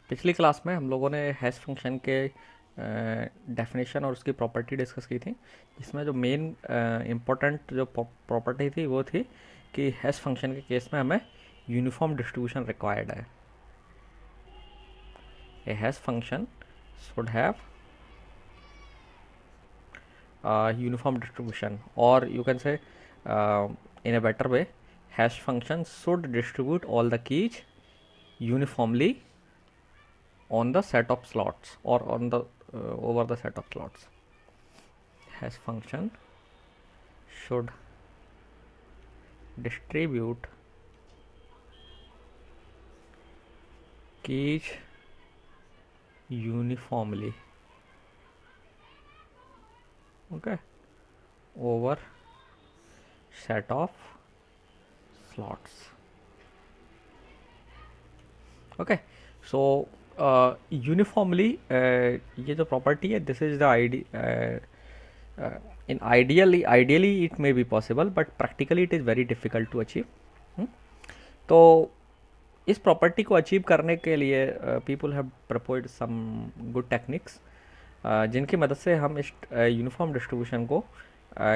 पिछली क्लास में हम लोगों ने हैश फंक्शन के डेफिनेशन और उसकी प्रॉपर्टी डिस्कस की थी, जिसमें जो मेन इम्पोर्टेंट जो प्रॉपर्टी थी वो थी कि हैश फंक्शन के केस में हमें यूनिफॉर्म डिस्ट्रीब्यूशन रिक्वायर्ड है. A hash function should have uniform distribution, or you can say in a better way, hash function should distribute all the keys uniformly on the set of slots or on the over the set of slots. Hash function should distribute keys uniformly, okay, over set of slots. Okay, so uniformly ये जो property है, this is the in ideally it may be possible, but practically it is very difficult to achieve. तो इस property को achieve करने के लिए people have proposed some good techniques, जिनकी मदद से हम इस यूनिफॉर्म डिस्ट्रीब्यूशन को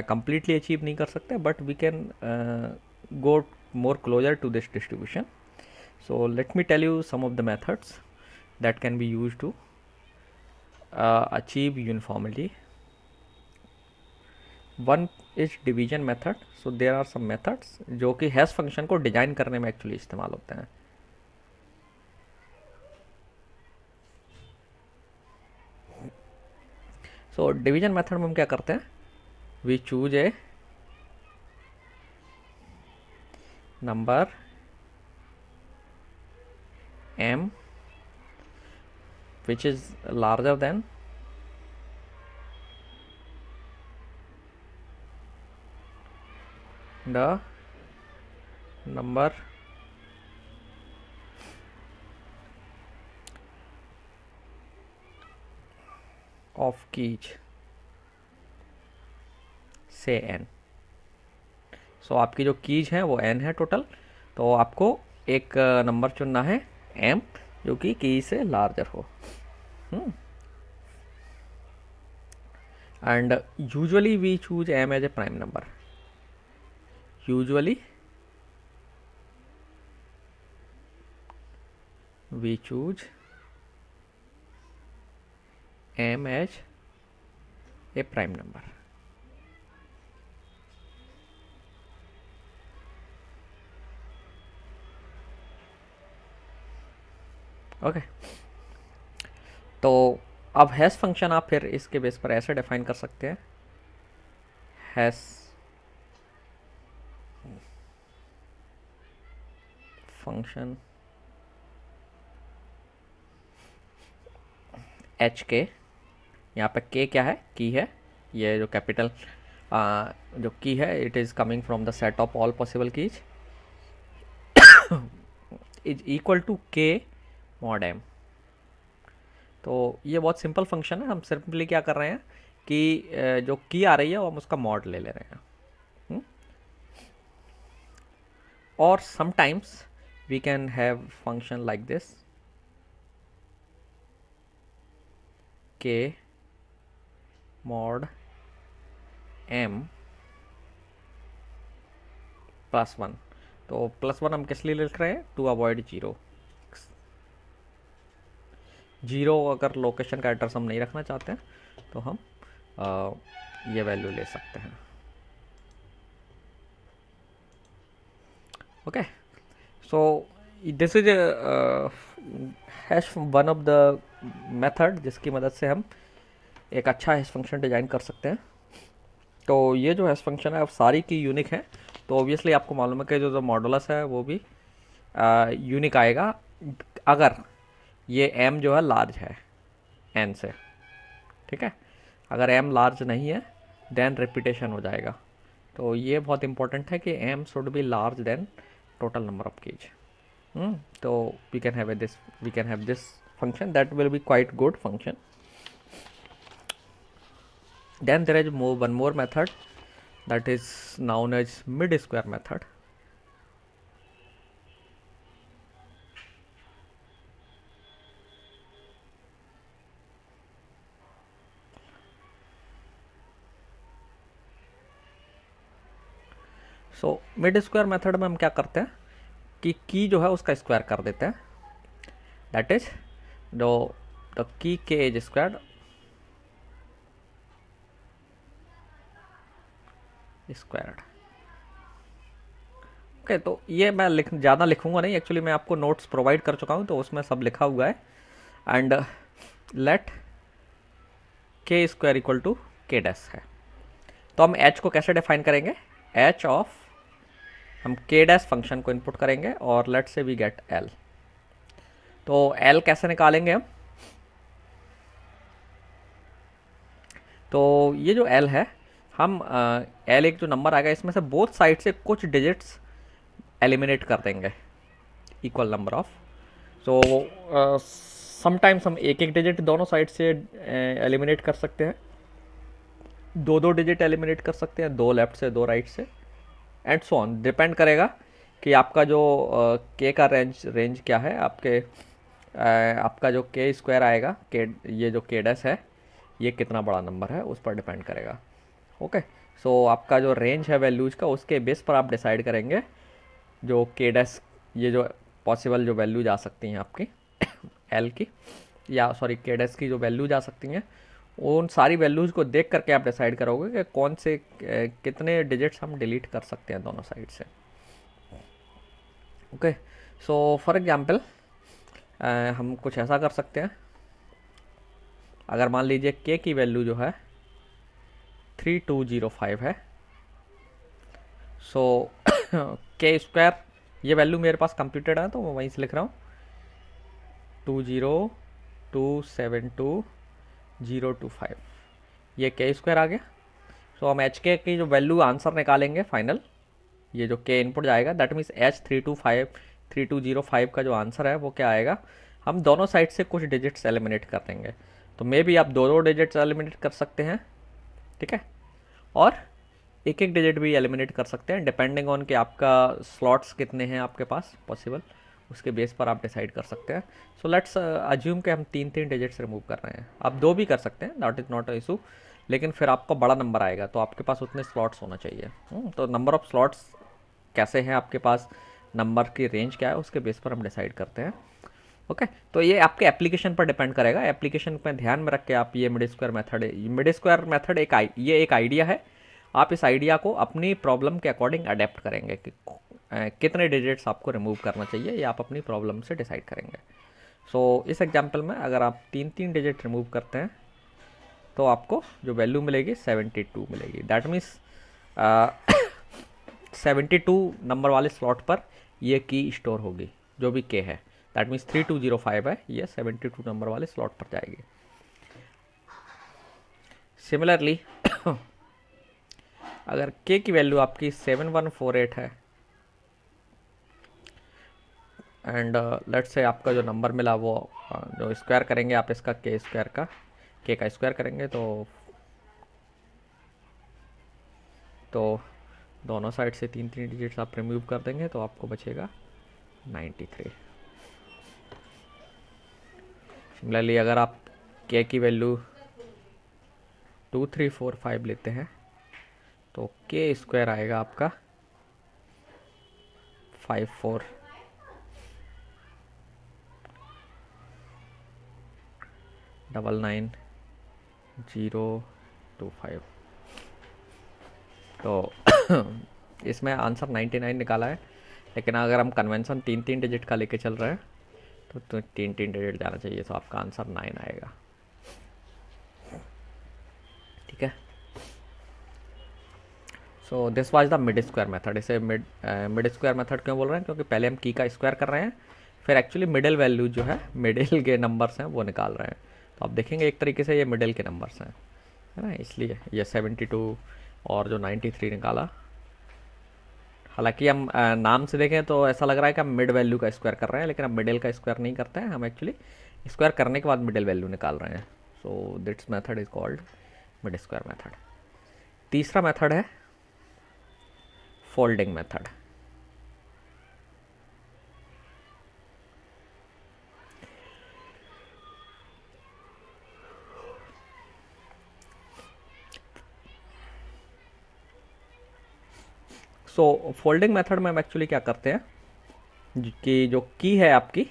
completely अचीव नहीं कर सकते, but we can go more closer to this distribution. So let me tell you some of the methods that can be used to achieve uniformity. One is division method. So there are some methods जो कि hash function को design करने में actually इस्तेमाल होते हैं. So division method में हम क्या करते हैं, we choose a number m which is larger than the number of keys, say n. सो आपकी जो कीज हैं वो n है टोटल, तो आपको एक नंबर चुनना है m जो कि की से लार्जर हो. And usually we choose m as a prime number. Usually we choose m as a prime number. Okay, तो अब हैश फंक्शन आप फिर इसके बेस पर ऐसे डिफाइन कर सकते हैं, हैश फंक्शन एच के, यहाँ पे के क्या है, की है, ये जो कैपिटल जो की है, it is coming from the set of all possible keys, is equal to K mod M. तो ये बहुत सिंपल फंक्शन है. हम सिंपली क्या कर रहे हैं कि जो की आ रही है वो हम उसका मॉड ले ले रहे हैं. और sometimes we can have function like this, K mod M plus one. तो प्लस वन हम किस लिए लिख रहे हैं, टू अवॉइड जीरो. जीरो अगर लोकेशन का एड्रेस हम नहीं रखना चाहते हैं तो हम ये वैल्यू ले सकते हैं. Okay, so this is hash one of the method जिसकी मदद से हम एक अच्छा हैश फंक्शन डिजाइन कर सकते हैं. तो ये जो हैश फंक्शन है अब सारी की यूनिक है, तो ऑब्वियसली आपको मालूम है कि जो मॉडुलस है वो भी यूनिक आएगा अगर ये m जो है लार्ज है n से. ठीक है, अगर m लार्ज नहीं है देन रिपीटेशन हो जाएगा. तो ये बहुत इंपॉर्टेंट है कि m should be large than total number of keys. तो we can have this function that will be quite good function. Then there is one more method that is known as mid square method. So mid square method में हम क्या करते हैं कि की जो है उसका स्क्वायर कर देते हैं, दैट इज द की के एज स्क्वायर स्क्वायर्ड। ओके, तो ये मैं ज़्यादा लिखूंगा नहीं, एक्चुअली मैं आपको नोट्स प्रोवाइड कर चुका हूँ तो उसमें सब लिखा हुआ है। एंड लेट के स्क्वायर इक्वल टू के डैश है। तो हम एच को कैसे डिफाइन करेंगे, एच ऑफ, हम के डैश फंक्शन को इनपुट करेंगे और लेट से वी गेट एल। तो एल कैसे निकालेंगे हम, तो ये जो एल है, हम एल एक जो नंबर आएगा इसमें से बोथ साइड से कुछ डिजिट्स एलिमिनेट कर देंगे, equal number of. So sometimes हम एक एक डिजिट दोनों साइड से एलिमिनेट कर सकते हैं, दो दो डिजिट एलिमिनेट कर सकते हैं, दो लेफ्ट से दो राइट से, एंड सो ऑन। डिपेंड करेगा कि आपका जो के का रेंज क्या है, आपका जो के स्क्वायर आएगा, के ये जो के डैश है ये कितना बड़ा नंबर है उस पर डिपेंड करेगा। ओके, सो आपका जो रेंज है वैल्यूज का, उसके बेस पर आप डिसाइड करेंगे जो के डैश, ये जो पॉसिबल जो वैल्यूज आ सकती हैं आपकी एल की, या सॉरी के डैश की जो वैल्यूज आ सकती हैं, उन सारी वैल्यूज को देख करके आप डिसाइड करोगे कि कौन से कितने डिजिट्स हम डिलीट कर सकते हैं दोनों साइड से। ओके, सो फॉर एग्जांपल हम कुछ ऐसा कर सकते हैं, अगर मान लीजिए के की वैल्यू जो है 3205 है, सो के स्क्वायर, ये वैल्यू मेरे पास कंप्यूटेड है तो मैं वहीं से लिख रहा हूँ 20272 ये के स्क्वायर आ गया। सो हम एच के की जो वैल्यू आंसर निकालेंगे फाइनल, ये जो के इनपुट जाएगा, दैट मीन्स एच 3205 का जो आंसर है वो क्या आएगा, हम दोनों साइड से कुछ डिजिट्स एलिमिनेट कर देंगे। तो मे बी आप दो दो डिजिट्स एलिमिनेट कर सकते हैं, ठीक है, और एक एक डिजिट भी एलिमिनेट कर सकते हैं, डिपेंडिंग ऑन कि आपका स्लॉट्स कितने हैं आपके पास पॉसिबल, उसके बेस पर आप डिसाइड कर सकते हैं। सो लेट्स अज्यूम कि हम तीन तीन डिजिट्स रिमूव कर रहे हैं, आप दो भी कर सकते हैं, that is not a issue, लेकिन फिर आपको बड़ा नंबर आएगा तो आपके पास उतने स्लॉट्स होना चाहिए। तो नंबर ऑफ स्लॉट्स कैसे हैं आपके पास, नंबर की रेंज क्या है, उसके बेस पर हम डिसाइड करते हैं। ओके, तो ये आपके एप्लीकेशन पर डिपेंड करेगा, एप्लीकेशन में ध्यान में रख के आप ये मिड स्क्वायर मेथड है, मिड स्क्वायर मेथड ये एक आइडिया है, आप इस आइडिया को अपनी प्रॉब्लम के अकॉर्डिंग अडेप्ट करेंगे कि कितने डिजिट्स आपको रिमूव करना चाहिए, ये आप अपनी प्रॉब्लम से डिसाइड करेंगे। सो इस एग्जांपल में अगर आप तीन तीन डिजिट रिमूव करते हैं तो आपको जो वैल्यू मिलेगी 72 मिलेगी, दैट मीन्स 72 नंबर वाले स्लॉट पर ये की स्टोर होगी, जो भी के है, दैट मीन्स 3205 है, ये 72 नंबर वाले स्लॉट पर जाएगी। सिमिलरली अगर के की वैल्यू आपकी 7148 है एंड लेट्स से आपका जो नंबर मिला वो जो स्क्वायर करेंगे आप इसका के स्क्वायर का, के का स्क्वायर करेंगे तो दोनों साइड से तीन तीन डिजिट्स आप रिमूव कर देंगे तो आपको बचेगा 93। सिमिलरली अगर आप के की वैल्यू 2345 लेते हैं तो के स्क्वायर आएगा आपका 5499 तो इसमें आंसर 99 निकाला है, लेकिन अगर हम कन्वेंशन तीन तीन डिजिट का लेके चल रहे हैं तो तीन तीन डिजिट जाना चाहिए, तो आपका आंसर 9 आएगा, ठीक है। So this was the mid square method. इसे मिड स्क्वायर मेथड क्यों बोल रहे हैं, क्योंकि पहले हम की का स्क्वायर कर रहे हैं, फिर एक्चुअली मिडिल वैल्यू जो है, मिडिल के नंबर्स हैं वो निकाल रहे हैं, तो आप देखेंगे एक तरीके से ये मिडिल के नंबर्स हैं, है ना, इसलिए ये 72 और जो 93 निकाला। हालांकि हम नाम से देखें तो ऐसा लग रहा है कि हम मिड वैल्यू का स्क्वायर कर रहे हैं, लेकिन हम मिडिल का स्क्वायर नहीं करते हैं, हम एक्चुअली स्क्वायर करने के बाद मिडिल वैल्यू निकाल रहे हैं। So this method is called mid square method. तीसरा मेथड है folding method. So folding method में हम एक्चुअली क्या करते हैं कि जो की है आपकी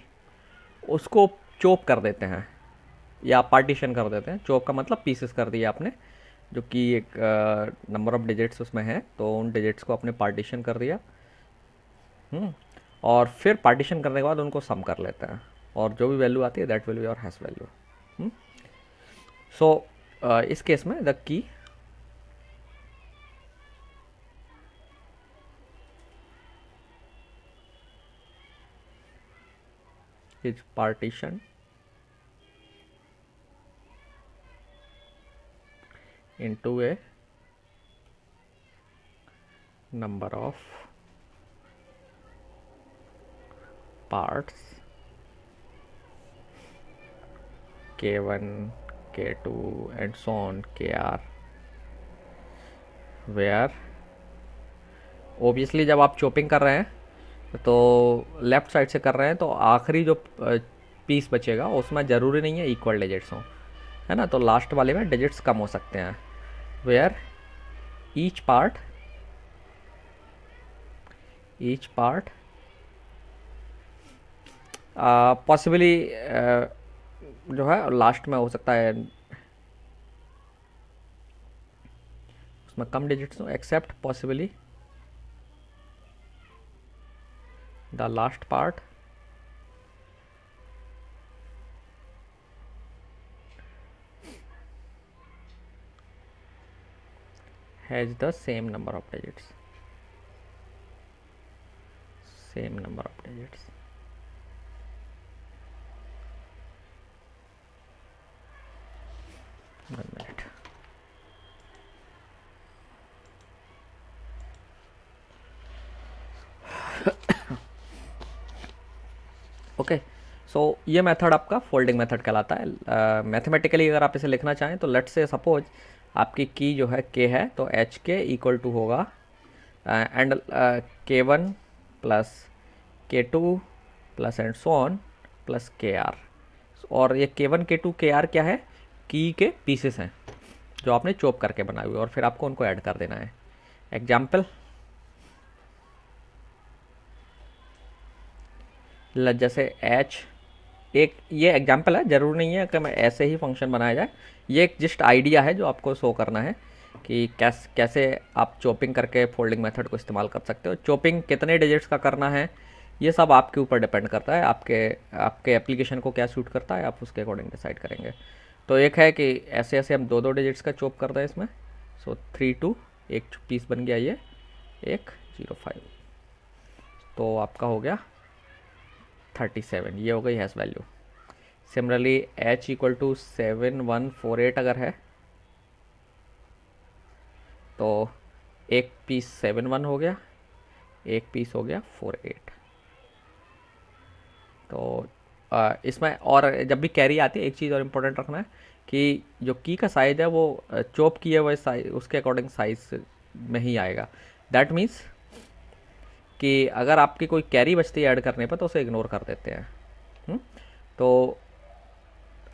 उसको चॉप कर देते हैं या पार्टीशन कर देते हैं। चॉप का मतलब पीसेस कर दिया आपने, जो कि एक नंबर ऑफ डिजिट्स उसमें है, तो उन डिजिट्स को आपने पार्टीशन कर दिया। और फिर पार्टीशन करने के बाद उनको सम कर लेते हैं, और जो भी वैल्यू आती है that will be your hash value. So इस केस में the key is partition into a number of parts k1 k2 and so on kr, where obviously जब आप चॉपिंग कर रहे हैं तो लेफ्ट साइड से कर रहे हैं, तो आखिरी जो पीस बचेगा उसमें ज़रूरी नहीं है इक्वल डिजिट्स हों, है ना, तो लास्ट वाले में डिजिट्स कम हो सकते हैं। वेयर ईच पार्ट पॉसिबली जो है लास्ट में हो सकता है उसमें कम डिजिट्स हो, except possibly the last part has the same number of digits. One minute. Okay, so ये मेथड आपका फोल्डिंग मेथड कहलाता है। मैथमेटिकली अगर आप इसे लिखना चाहें तो लेट्स से सपोज आपकी की जो है के है, तो एच के इक्वल टू होगा and k1 plus k2 plus and so on plus kr। और ये k1 k2 kr क्या है, की के पीसेस हैं जो आपने चॉप करके बनाए हुए, और फिर आपको उनको ऐड कर देना है। एग्जाम्पल, जैसे h एक, ये एग्जाम्पल है, ज़रूर नहीं है कि मैं ऐसे ही फंक्शन बनाया जाए, ये एक जस्ट आइडिया है जो आपको शो करना है कि कैसे आप चॉपिंग करके फोल्डिंग मेथड को इस्तेमाल कर सकते हो। चॉपिंग कितने डिजिट्स का करना है ये सब आपके ऊपर डिपेंड करता है, आपके एप्लीकेशन को क्या सूट करता है, आप उसके अकॉर्डिंग डिसाइड करेंगे। तो एक है कि ऐसे ऐसे हम दो डिजिट्स का चॉप कर दें इसमें, सो 3 2 एक पीस बन गया, ये 105, तो आपका हो गया 37, ये हो गई hash value. Similarly h equal to 7148 अगर है तो एक पीस 71 हो गया, एक पीस हो गया 48। तो इसमें और जब भी कैरी आती है एक चीज़ और इम्पोर्टेंट रखना है कि जो की का साइज़ है वो चॉप किए हुए साइज उसके अकॉर्डिंग साइज में ही आएगा। दैट मीन्स कि अगर आपकी कोई कैरी बचती है ऐड करने पर तो उसे इग्नोर कर देते हैं। तो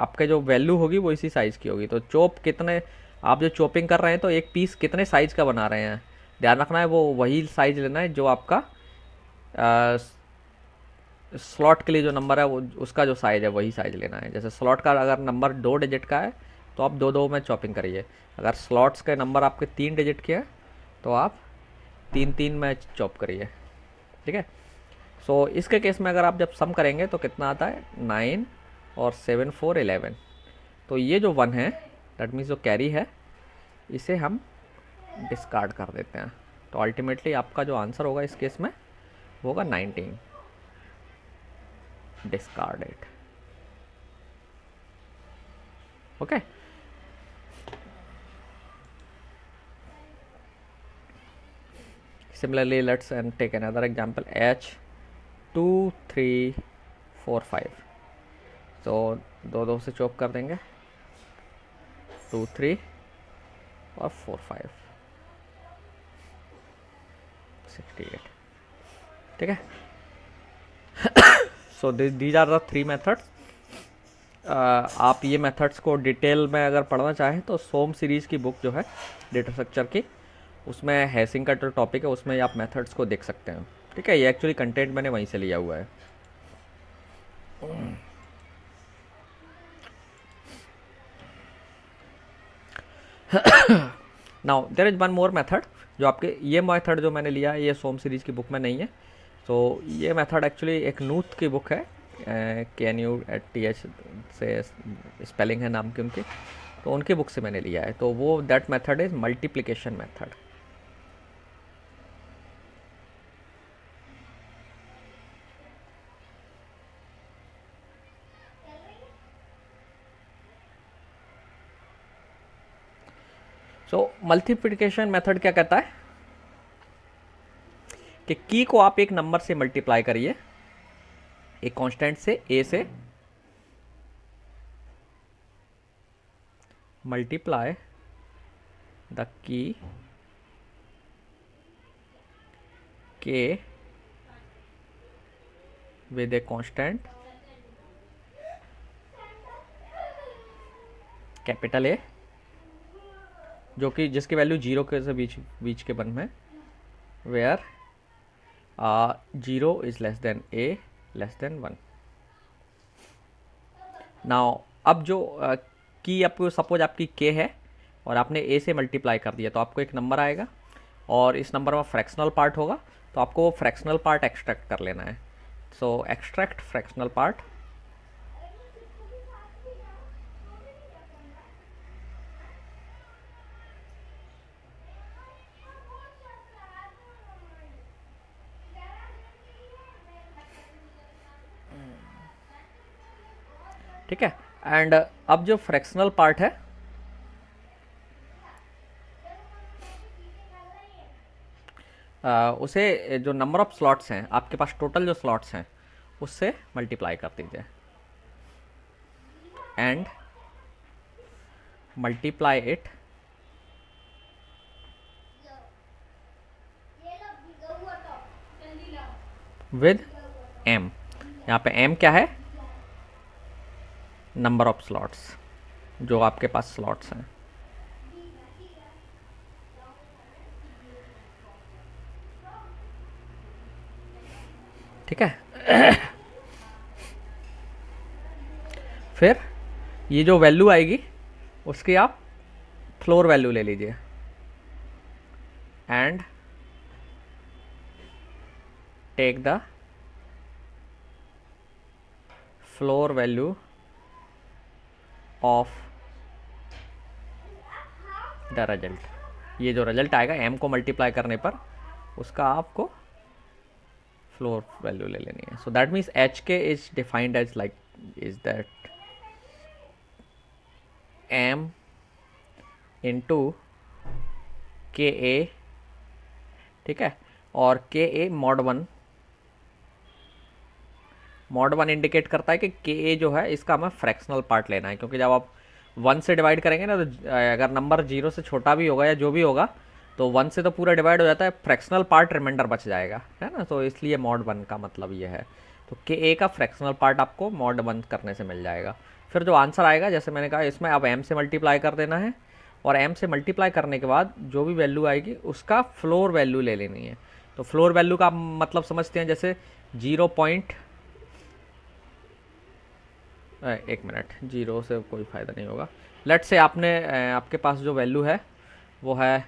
आपके जो वैल्यू होगी वो इसी साइज़ की होगी। तो चॉप कितने, आप जो चॉपिंग कर रहे हैं तो एक पीस कितने साइज़ का बना रहे हैं, ध्यान रखना है वो वही साइज़ लेना है जो आपका स्लॉट के लिए जो नंबर है वो उसका जो साइज़ है वही साइज़ लेना है। जैसे स्लॉट का अगर नंबर 2 डिजिट का है तो आप 2 में चॉपिंग करिए, अगर स्लॉट्स के नंबर आपके 3 डिजिट के हैं तो आप 3 में चॉप करिए, ठीक है। सो इसके केस में अगर आप जब सम करेंगे तो कितना आता है, 9 और 7 4 11। तो ये जो 1 है दैट मीन्स जो कैरी है इसे हम डिस्कार्ड कर देते हैं, तो अल्टीमेटली आपका जो आंसर होगा इस केस में वो होगा 19, discard it. Okay, similarly let's and take another example, h 2 3 4 5। तो दो से चॉप कर देंगे, 2 3 और 4 5 68, ठीक है। So these are the 3 methods. आप ये मेथड्स को डिटेल में अगर पढ़ना चाहें तो सोम सीरीज़ की बुक जो है डेटा स्ट्रक्चर की, उसमें हैशिंग का जो टॉपिक है उसमें आप मेथड्स को देख सकते हैं। ठीक है, ये एक्चुअली कंटेंट मैंने वहीं से लिया हुआ है। Now there is one more method, जो आपके ये मेथड जो मैंने लिया है ये सोम सीरीज़ की बुक में नहीं है। तो ये मेथड एक्चुअली एक नूथ की बुक है, KNUTH से स्पेलिंग है नाम की उनकी, तो उनकी बुक से मैंने लिया है। तो वो that method is multiplication method. So multiplication method क्या कहता है कि की को आप एक नंबर से मल्टीप्लाई करिए, एक कांस्टेंट से, ए से मल्टीप्लाई द की के with a constant capital A, जो कि जिसकी वैल्यू जीरो के से बीच के बन में, where zero is less than A less than 1। Now अब जो की आपको सपोज आपकी के है और आपने ए से मल्टीप्लाई कर दिया, तो आपको एक नंबर आएगा और इस नंबर में फ्रैक्शनल पार्ट होगा, तो आपको वो फ्रैक्शनल पार्ट एक्सट्रैक्ट कर लेना है। सो एक्सट्रैक्ट फ्रैक्शनल पार्ट, ठीक है। एंड अब जो फ्रैक्शनल पार्ट है उसे जो नंबर ऑफ स्लॉट्स हैं आपके पास, टोटल जो स्लॉट्स हैं उससे मल्टीप्लाई कर दीजिए and multiply it with m। यहाँ पे m क्या है, नंबर ऑफ स्लॉट्स, जो आपके पास स्लॉट्स हैं। ठीक है। फिर ये जो वैल्यू आएगी उसकी आप फ्लोर वैल्यू ले लीजिए and take the floor value of the result. ये जो रिजल्ट आएगा m को मल्टीप्लाई करने पर, उसका आपको फ्लोर वैल्यू ले लेनी है। So that means H K is defined as like is that m into K A, ठीक है। और के ए मॉड वन इंडिकेट करता है कि के ए जो है इसका हमें फ्रैक्शनल पार्ट लेना है, क्योंकि जब आप 1 से डिवाइड करेंगे ना, तो अगर नंबर 0 से छोटा भी होगा या जो भी होगा, तो 1 से तो पूरा डिवाइड हो जाता है, फ्रैक्शनल पार्ट रिमाइंडर बच जाएगा, है ना। तो इसलिए मॉड 1 का मतलब ये है। तो के ए का फ्रैक्शनल पार्ट आपको मॉड 1 करने से मिल जाएगा। फिर जो आंसर आएगा, जैसे मैंने कहा, इसमें अब m से मल्टीप्लाई कर देना है और m से मल्टीप्लाई करने के बाद जो भी वैल्यू आएगी उसका फ्लोर वैल्यू ले लेनी है। तो फ्लोर वैल्यू का मतलब समझते हैं, जैसे 1 मिनट, 0 से कोई फ़ायदा नहीं होगा। लेट से आपके पास जो वैल्यू है वो है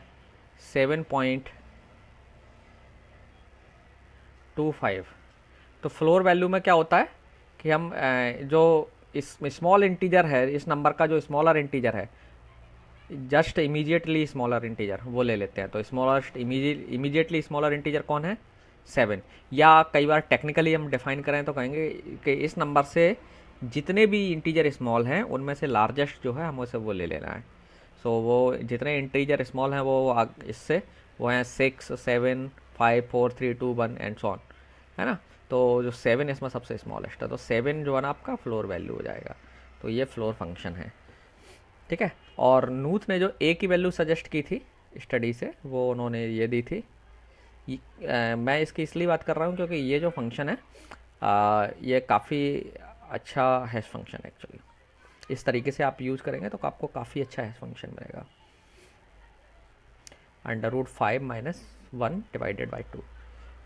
7.25। तो फ्लोर वैल्यू में क्या होता है कि हम जो इस स्मॉल इंटीजर है, इस नंबर का जो स्मॉलर इंटीजर है, जस्ट इमीडिएटली स्मॉलर इंटीजर वो ले लेते हैं। तो इमीडिएटली स्मॉलर इंटीजर कौन है, 7। या कई बार टेक्निकली हम डिफाइन करें तो कहेंगे कि इस नंबर से जितने भी इंटीजर स्मॉल हैं उनमें से लार्जेस्ट जो है हमें से वो ले लेना है। सो वो जितने इंटीजर स्मॉल हैं वो इससे वो हैं 6, 7, 5, 4, 3, 2, 1 एंड सो ऑन, है ना। तो जो 7 इसमें सबसे स्मॉलेस्ट है, तो 7 जो है ना आपका फ्लोर वैल्यू हो जाएगा। तो ये फ्लोर फंक्शन है, ठीक है। और नूथ ने जो ए की वैल्यू सजेस्ट की थी स्टडी से, वो उन्होंने ये दी थी। मैं इसकी इसलिए बात कर रहा हूँ क्योंकि ये जो फंक्शन है ये काफ़ी अच्छा हैश फंक्शन है एक्चुअली। इस तरीके से आप यूज़ करेंगे तो आपको काफ़ी अच्छा हैश फंक्शन मिलेगा। Under root 5 minus 1 divided by 2,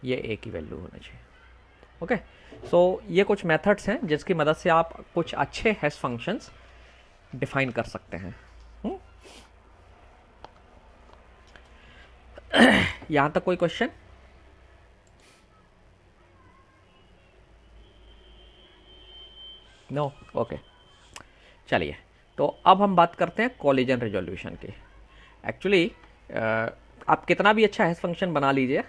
ये ए की वैल्यू होना चाहिए। ओके, सो ये कुछ मेथड्स हैं जिसकी मदद से आप कुछ अच्छे हैश फंक्शंस डिफाइन कर सकते हैं। यहाँ तक कोई क्वेश्चन? नो, ओके, चलिए। तो अब हम बात करते हैं कोलिजन रिजोल्यूशन की। एक्चुअली आप कितना भी अच्छा हैश फंक्शन बना लीजिए,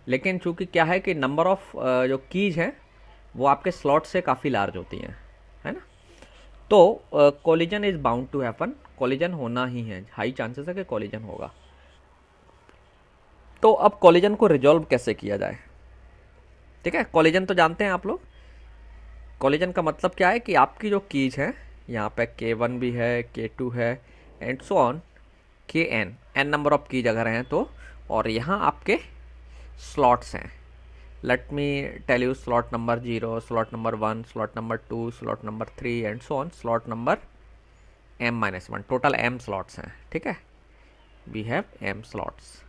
लेकिन चूंकि क्या है कि नंबर ऑफ जो कीज हैं वो आपके स्लॉट से काफ़ी लार्ज होती हैं, है ना। तो collision is bound to happen, collision होना ही है, हाई चांसेस है कि कोलिजन होगा। तो अब कोलिजन को रिजॉल्व कैसे किया जाए? ठीक है, कोलिजन तो जानते हैं आप लोग। कोलिजन का मतलब क्या है कि आपकी जो कीज है, यहाँ पे K1 भी है, K2 है, and so on Kn, n number of keys अगर हैं तो, और यहाँ आपके स्लॉट्स हैं। Let me tell you, slot number 0, slot number 1, slot number 2, slot number 3 and so on, slot number m-1, total m slots हैं। ठीक है, वी हैव m स्लॉट्स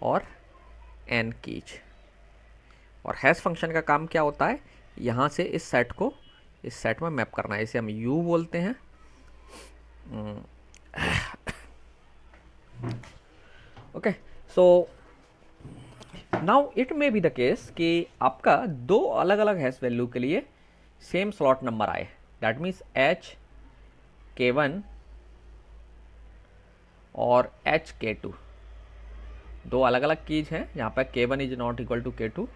और n कीज। और हैश फंक्शन का काम क्या होता है? यहाँ से इस सेट को इस सेट में मैप करना है, इसे हम u बोलते हैं। Okay, so now it may be the case कि आपका दो अलग अलग हैश वैल्यू के लिए सेम स्लॉट नंबर आए, दैट मीन्स K1 और K2, दो अलग अलग कीज हैं। यहाँ पर K1 is not equal to K2,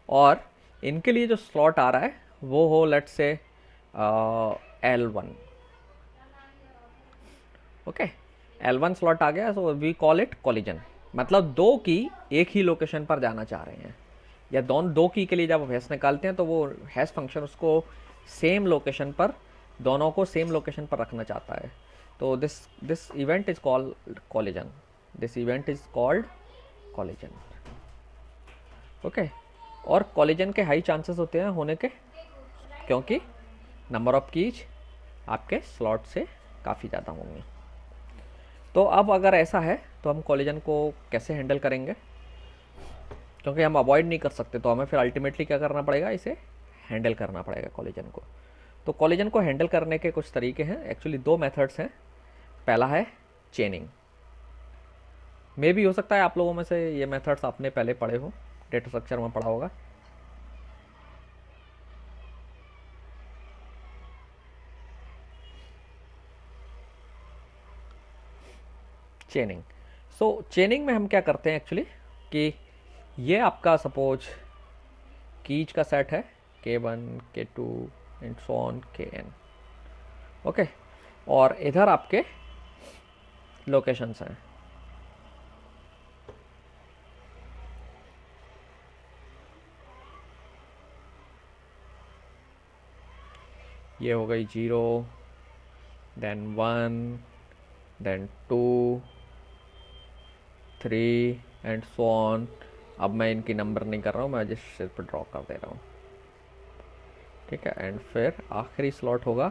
और इनके लिए जो स्लॉट आ रहा है वो हो let's say L1। Okay, L1 slot आ गया, so we call it collision. मतलब दो की एक ही लोकेशन पर जाना चाह रहे हैं, या दो की के लिए जब हैश निकालते हैं तो वो हैश फंक्शन उसको सेम लोकेशन पर, दोनों को सेम लोकेशन पर रखना चाहता है। तो this event is called collision, this event is called collision. Okay, और कोलिजन के हाई चांसेस होते हैं होने के, क्योंकि नंबर ऑफ कीज आपके स्लॉट से काफ़ी ज़्यादा होंगे। तो अब अगर ऐसा है तो हम कोलिजन को कैसे हैंडल करेंगे? क्योंकि हम अवॉइड नहीं कर सकते, तो हमें फिर अल्टीमेटली क्या करना पड़ेगा, इसे हैंडल करना पड़ेगा कोलिजन को। तो कोलिजन को हैंडल करने के कुछ तरीके हैं, एक्चुअली दो मेथड्स हैं। पहला है चेनिंग। मे भी हो सकता है आप लोगों में से ये मेथड्स आपने पहले पढ़े हो, डेटा स्ट्रक्चर में पढ़ा होगा। चेनिंग, सो चेनिंग में हम क्या करते हैं एक्चुअली कि ये आपका सपोज कीज का सेट है, K1, K2 and so on Kn। Okay, और इधर आपके लोकेशंस हैं। ये हो गई 0, then 1, then 2, 3 and so on. अब मैं इनकी नंबर नहीं कर रहा हूँ, मैं जिस पर ड्रॉ कर दे रहा हूँ। ठीक है, एंड फिर आखिरी स्लॉट होगा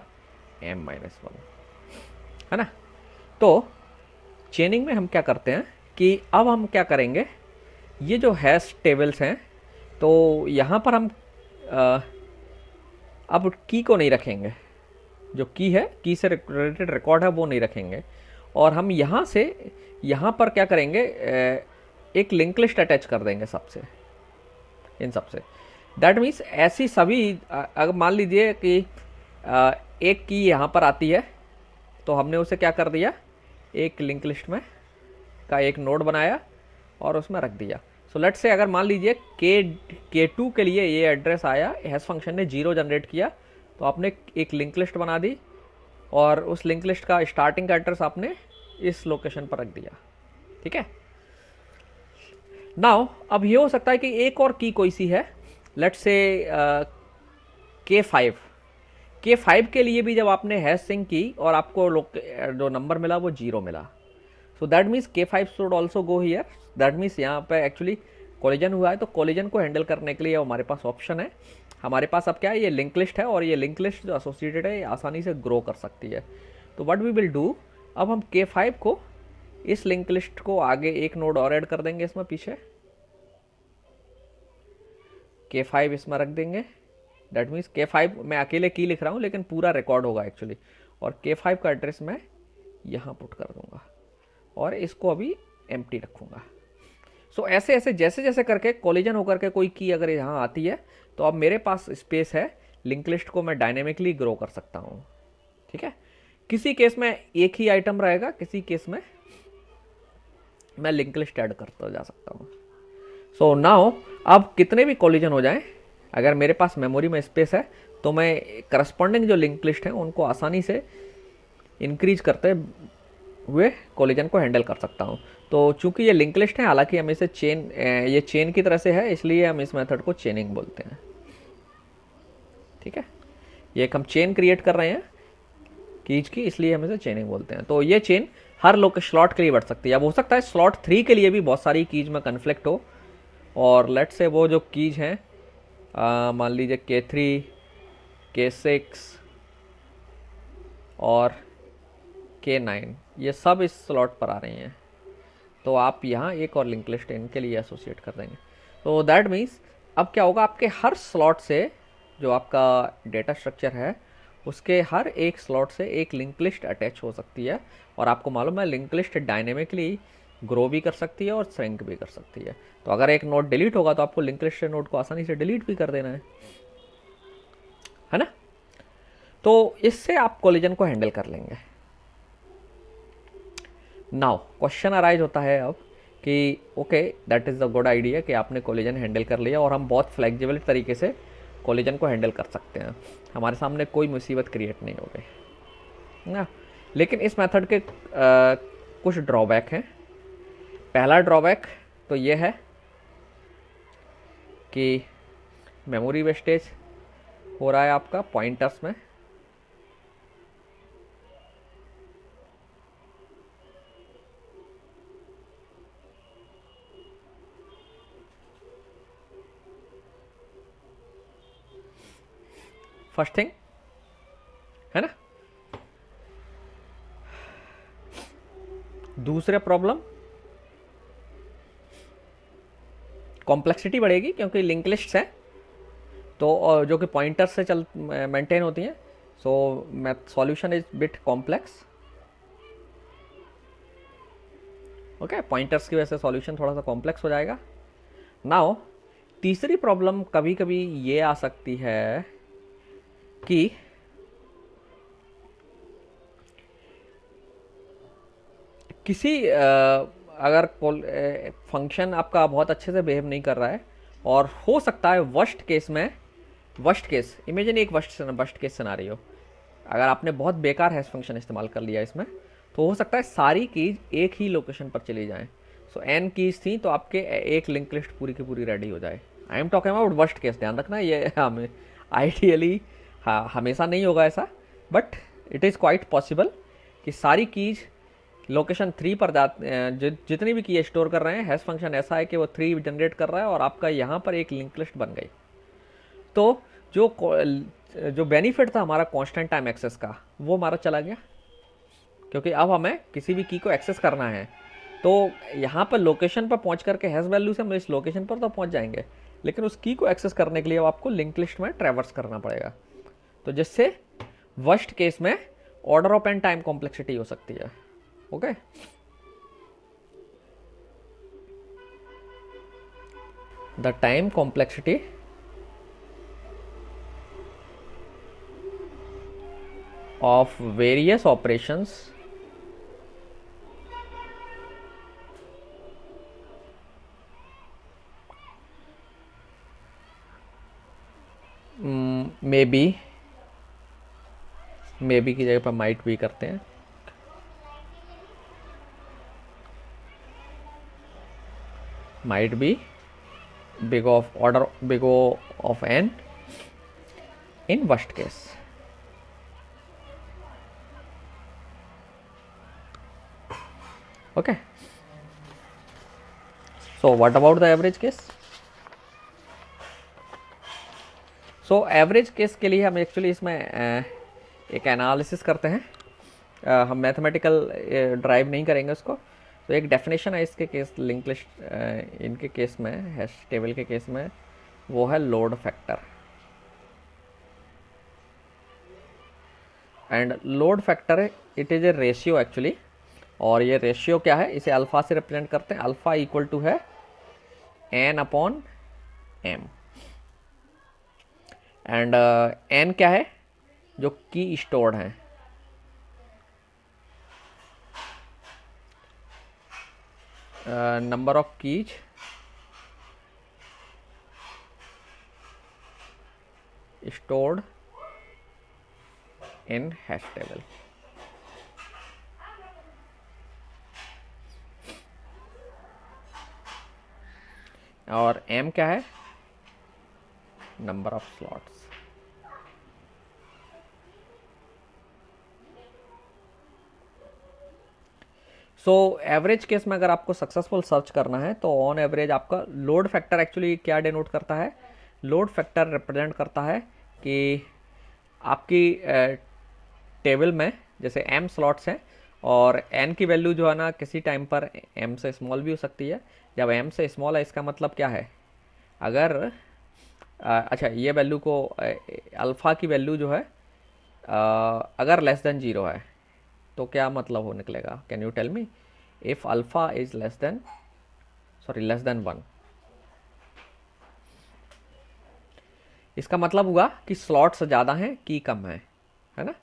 m-1, है ना। तो चेनिंग में हम क्या करते हैं कि अब हम क्या करेंगे, ये जो हैश टेबल्स हैं, तो यहाँ पर हम अब की को नहीं रखेंगे, जो की है, की से रिलेटेड रिकॉर्ड है वो नहीं रखेंगे, और हम यहाँ से यहाँ पर क्या करेंगे, एक लिंक लिस्ट अटैच कर देंगे सबसे, इन सबसे। दैट मीन्स ऐसी सभी, अगर मान लीजिए कि एक की यहाँ पर आती है, तो हमने उसे क्या कर दिया, एक लिंक लिस्ट में का एक नोड बनाया और उसमें रख दिया। सो लेट्स से अगर मान लीजिए K2 के लिए ये एड्रेस आया, हैश फंक्शन ने 0 जनरेट किया, तो आपने एक लिंक लिस्ट बना दी और उस लिंक लिस्ट का स्टार्टिंग का एड्रेस आपने इस लोकेशन पर रख दिया। ठीक है, नाउ अब ये हो सकता है कि एक और की कोई सी है, लेट्स से K5 के लिए भी जब आपने हैश सिंक की और आपको जो नंबर मिला वो 0 मिला, सो that means K5 should also go here. That means यहाँ पे एक्चुअली कोलिजन हुआ है, तो कोलिजन को हैंडल करने के लिए हमारे पास ऑप्शन है। हमारे पास अब क्या है, ये लिंक लिस्ट है, और ये लिंक लिस्ट जो एसोसिएटेड है ये आसानी से ग्रो कर सकती है। तो व्हाट वी विल डू अब हम K5 को, इस लिंक लिस्ट को आगे एक नोड और ऐड कर देंगे इसमें पीछे, K5 इसमें रख देंगे। दैट मीन्स K5 मैं अकेले की लिख रहा हूँ लेकिन पूरा रिकॉर्ड होगा एक्चुअली, और K5 का एड्रेस मैं यहाँ पुट कर दूंगा और इसको अभी एम्प्टी रखूँगा। सो ऐसे ऐसे जैसे जैसे करके कोलिजन होकर के कोई की अगर यहाँ आती है तो अब मेरे पास स्पेस है, लिंक लिस्ट को मैं डायनेमिकली ग्रो कर सकता हूँ। ठीक है, किसी केस में एक ही आइटम रहेगा, किसी केस में मैं लिंक लिस्ट ऐड करता जा सकता हूँ। सो नाउ अब कितने भी कोलिजन हो जाएं, अगर मेरे पास मेमोरी में स्पेस है तो मैं करस्पॉन्डिंग जो लिंक लिस्ट है उनको आसानी से इंक्रीज करते हुए कोलिजन को हैंडल कर सकता हूँ। तो चूंकि ये लिंक लिस्ट है, हालांकि हम इसे चेन, ये चेन की तरह से है, इसलिए हम इस मेथड को चेनिंग बोलते हैं। ठीक है, ये एक हम चेन क्रिएट कर रहे हैं कीज की, इसलिए हम इसे चेनिंग बोलते हैं। तो ये चेन हर स्लॉट के लिए बढ़ सकती है। अब हो सकता है स्लॉट 3 के लिए भी बहुत सारी कीज में कन्फ्लिक्ट हो, और लेट से वो जो कीज हैं मान लीजिए K3, K6 और K9, ये सब इस स्लॉट पर आ रही हैं, तो आप यहाँ एक और लिंक लिस्ट इनके लिए एसोसिएट कर देंगे। तो दैट मीन्स अब क्या होगा, आपके हर स्लॉट से जो आपका डेटा स्ट्रक्चर है उसके हर एक स्लॉट से एक लिंक लिस्ट अटैच हो सकती है, और आपको मालूम है लिंक लिस्ट डायनेमिकली ग्रो भी कर सकती है और श्रिंक भी कर सकती है। तो अगर एक नोड डिलीट होगा तो आपको लिंक लिस्ट नोड को आसानी से डिलीट भी कर देना है ना। तो इससे आप कोलिजन को हैंडल कर लेंगे। नाउ क्वेश्चन अराइज होता है अब कि okay that is the good idea कि आपने कोलिजन हैंडल कर लिया और हम बहुत फ्लेक्सिबल तरीके से कोलिजन को हैंडल कर सकते हैं, हमारे सामने कोई मुसीबत क्रिएट नहीं हो गई ना। लेकिन इस मेथड के कुछ ड्रॉबैक हैं। पहला ड्रॉबैक तो ये है कि मेमोरी वेस्टेज हो रहा है आपका पॉइंटर्स में। फर्स्ट थिंग है ना। दूसरा प्रॉब्लम, कॉम्प्लेक्सिटी बढ़ेगी क्योंकि लिंक लिस्ट्स हैं तो जो कि पॉइंटर्स से मेंटेन होती हैं। So solution is bit complex. Okay, pointers की वजह से सॉल्यूशन थोड़ा सा कॉम्प्लेक्स हो जाएगा। नाउ तीसरी प्रॉब्लम कभी कभी ये आ सकती है कि किसी अगर फंक्शन आपका बहुत अच्छे से बिहेव नहीं कर रहा है, और हो सकता है वर्स्ट केस में, वर्स्ट केस इमेजिन एक वर्स्ट केस सिनेरियो, अगर आपने बहुत बेकार हैश फंक्शन इस्तेमाल कर लिया इसमें, तो हो सकता है सारी कीज एक ही लोकेशन पर चली जाएं। सो n कीज थी तो आपके एक लिंक लिस्ट पूरी की पूरी रेडी हो जाए। I am talking about worst case, ध्यान रखना ये हमें आइडियली हमेशा नहीं होगा ऐसा, but it is quite possible कि सारी कीज लोकेशन 3 पर जितनी भी की स्टोर कर रहे हैं, हैश फंक्शन ऐसा है कि वो 3 जनरेट कर रहा है और आपका यहाँ पर एक लिंक लिस्ट बन गई। तो जो बेनिफिट था हमारा कांस्टेंट टाइम एक्सेस का, वो हमारा चला गया, क्योंकि अब हमें किसी भी की को एक्सेस करना है तो यहाँ पर लोकेशन पर पहुँच करके हैश वैल्यू से हम इस लोकेशन पर तो पहुँच जाएंगे, लेकिन उस की को एक्सेस करने के लिए आपको लिंक लिस्ट में ट्रैवर्स करना पड़ेगा। तो जिससे वर्स्ट केस में order of N time complexity हो सकती है। Okay, the time complexity of various operations may be की जगह पर माइट भी करते हैं। Might be big of order big of N in worst case. Okay, so what about the average case? So average case के लिए हम actually इसमें एक एनालिसिस करते हैं हम मैथमेटिकल ड्राइव नहीं करेंगे उसको। तो एक डेफिनेशन है इसके केस लिंक लिस्ट इनके केस में, हैश टेबल के केस में, वो है load factor. And load factor it is a ratio actually, और ये रेशियो क्या है, इसे अल्फ़ा से रिप्रेजेंट करते हैं। अल्फ़ा इक्वल टू है N upon M. And N क्या है, जो की स्टोर्ड है, number of keys stored in hash table. और m क्या है, number of slots. So average case में अगर आपको सक्सेसफुल सर्च करना है तो ऑन एवरेज आपका लोड फैक्टर एक्चुअली क्या डिनोट करता है, लोड फैक्टर रिप्रेजेंट करता है कि आपकी टेबल में जैसे m स्लॉट्स हैं और n की वैल्यू जो है ना किसी टाइम पर m से स्मॉल भी हो सकती है। जब m से स्मॉल है इसका मतलब क्या है, अगर अच्छा ये वैल्यू को अल्फ़ा की वैल्यू जो है अगर लेस देन 0 है तो क्या मतलब हो निकलेगा, can you tell me, if alpha is less than less than 1, इसका मतलब हुआ कि स्लॉट्स ज़्यादा हैं की कम है ना,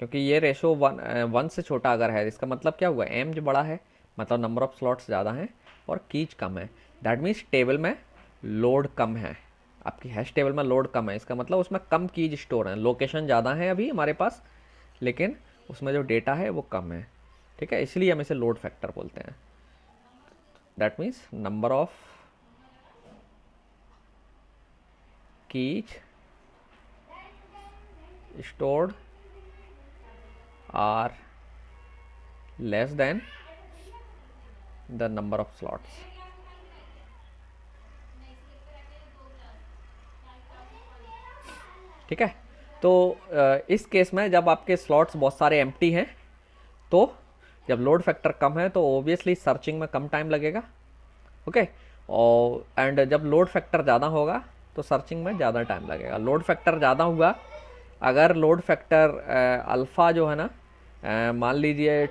क्योंकि ये रेशो 1 से छोटा अगर है इसका मतलब क्या हुआ, m जो बड़ा है मतलब नंबर ऑफ स्लॉट्स ज़्यादा हैं और कीज कम है। दैट मीन्स टेबल में लोड कम है, आपकी हैश टेबल में लोड कम है, इसका मतलब उसमें कम कीज स्टोर है, लोकेशन ज़्यादा है अभी हमारे पास लेकिन उसमें जो डेटा है वो कम है। ठीक है, इसलिए हम इसे लोड फैक्टर बोलते हैं। That means number of keys stored are less than the number of slots. ठीक है, तो इस केस में जब आपके स्लॉट्स बहुत सारे एम्प्टी हैं तो जब लोड फैक्टर कम है तो ओबियसली सर्चिंग में कम टाइम लगेगा। ओके, और एंड जब लोड फैक्टर ज़्यादा होगा तो सर्चिंग में ज़्यादा टाइम लगेगा। लोड फैक्टर ज़्यादा हुआ, अगर लोड फैक्टर अल्फ़ा जो है ना मान लीजिए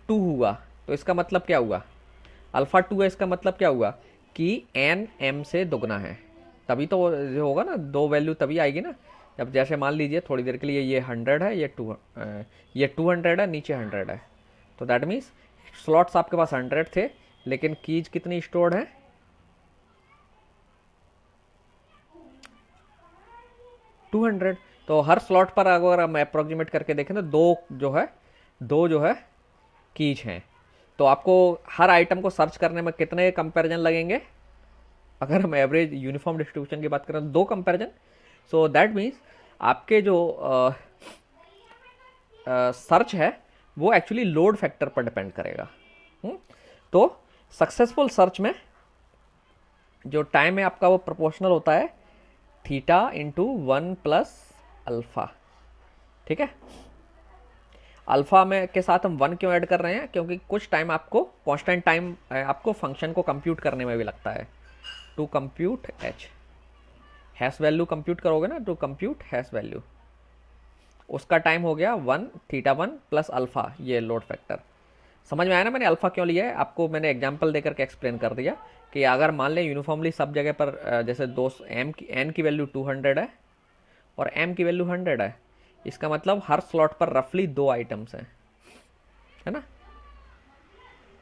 2 हुआ तो इसका मतलब क्या हुआ, अल्फ़ा 2 है इसका मतलब क्या हुआ कि एन एम से दुगना है, तभी तो जो होगा ना दो वैल्यू तभी आएगी ना। जब जैसे मान लीजिए थोड़ी देर के लिए ये 100 है, ये 200 है, नीचे 100 है, तो दैट मीन्स स्लॉट्स आपके पास 100 थे लेकिन कीज कितनी स्टोर्ड है, 200। तो हर स्लॉट पर अगर हम अप्रोक्सीमेट करके देखें तो दो जो है कीज हैं। तो आपको हर आइटम को सर्च करने में कितने कंपैरिजन लगेंगे, अगर हम एवरेज यूनिफॉर्म डिस्ट्रीब्यूशन की बात करें तो 2 कंपैरिजन। सो दैट मीन्स आपके जो सर्च है वो एक्चुअली लोड फैक्टर पर डिपेंड करेगा। तो सक्सेसफुल सर्च में जो टाइम है आपका वो प्रोपोर्शनल होता है थीटा इंटू 1 प्लस अल्फ़ा। ठीक है, अल्फ़ा में के साथ हम 1 क्यों ऐड कर रहे हैं, क्योंकि कुछ टाइम आपको कांस्टेंट टाइम आपको फंक्शन को कंप्यूट करने में भी लगता है, to compute H hash value compute करोगे ना, टू कंप्यूट हैश वैल्यू, उसका टाइम हो गया 1 थीटा 1 प्लस अल्फ़ा, ये लोड फैक्टर। समझ में आया ना मैंने अल्फ़ा क्यों लिया है, आपको मैंने एग्जांपल देकर के एक्सप्लेन कर दिया कि अगर मान लें यूनिफॉर्मली सब जगह पर जैसे दो एन की वैल्यू 200 है और एम की वैल्यू 100 है, इसका मतलब हर स्लॉट पर रफली 2 आइटम्स हैं, है ना।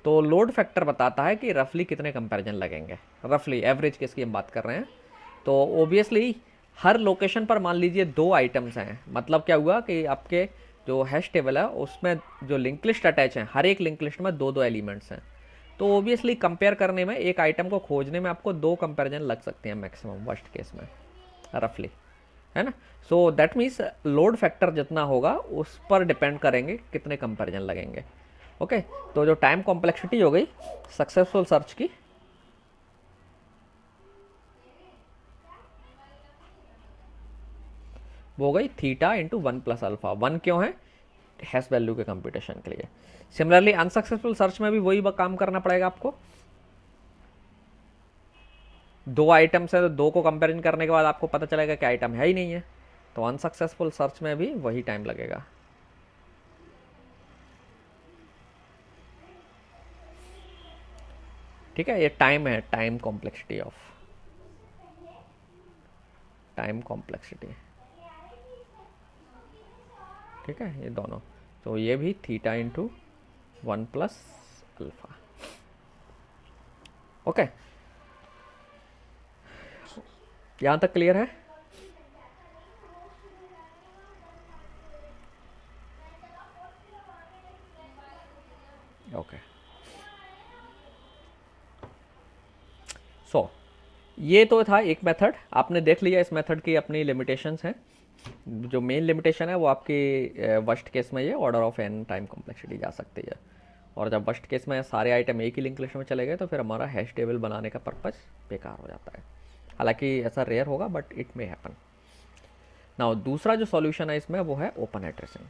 तो लोड फैक्टर बताता है कि रफली कितने कंपैरिजन लगेंगे, रफली एवरेज केस की हम बात कर रहे हैं। तो ओबियसली हर लोकेशन पर मान लीजिए 2 आइटम्स हैं, मतलब क्या हुआ कि आपके जो हैश टेबल है उसमें जो लिंक लिस्ट अटैच है, हर एक लिंक लिस्ट में 2 एलिमेंट्स हैं। तो ओबियसली कंपेयर करने में, एक आइटम को खोजने में आपको 2 कंपैरिजन लग सकते हैं मैक्सिमम वर्स्ट केस में, रफली, है ना। सो दैट मीन्स लोड फैक्टर जितना होगा उस पर डिपेंड करेंगे कितने कंपैरिजन लगेंगे। ओके, तो जो टाइम कॉम्प्लेक्सिटी हो गई सक्सेसफुल सर्च की, वो हो गई थीटा इंटू 1 प्लस अल्फ़ा। 1 क्यों है, हैश वैल्यू के कंप्यूटेशन के लिए। सिमिलरली अनसक्सेसफुल सर्च में भी वही काम करना पड़ेगा आपको। दो आइटम्स है तो दो को कंपेरिजन करने के बाद आपको पता चलेगा कि आइटम है ही नहीं है, तो अनसक्सेसफुल सर्च में भी वही टाइम लगेगा। ठीक है, ये टाइम है, time complexity of time complexity. ठीक है, ये दोनों, तो ये भी theta into 1 plus alpha. Okay, यहां तक क्लियर है? ओके, सो ये तो था एक मेथड, आपने देख लिया इस मेथड की अपनी लिमिटेशंस हैं। जो मेन लिमिटेशन है वो आपकी वर्स्ट केस में ये order of N time complexity जा सकती है, और जब वर्स्ट केस में सारे आइटम एक ही लिंक लिस्ट में चले गए तो फिर हमारा हैश टेबल बनाने का पर्पस बेकार हो जाता है। हालांकि ऐसा रेयर होगा but it may happen. Now दूसरा जो सॉल्यूशन है इसमें वो है ओपन एड्रेसिंग।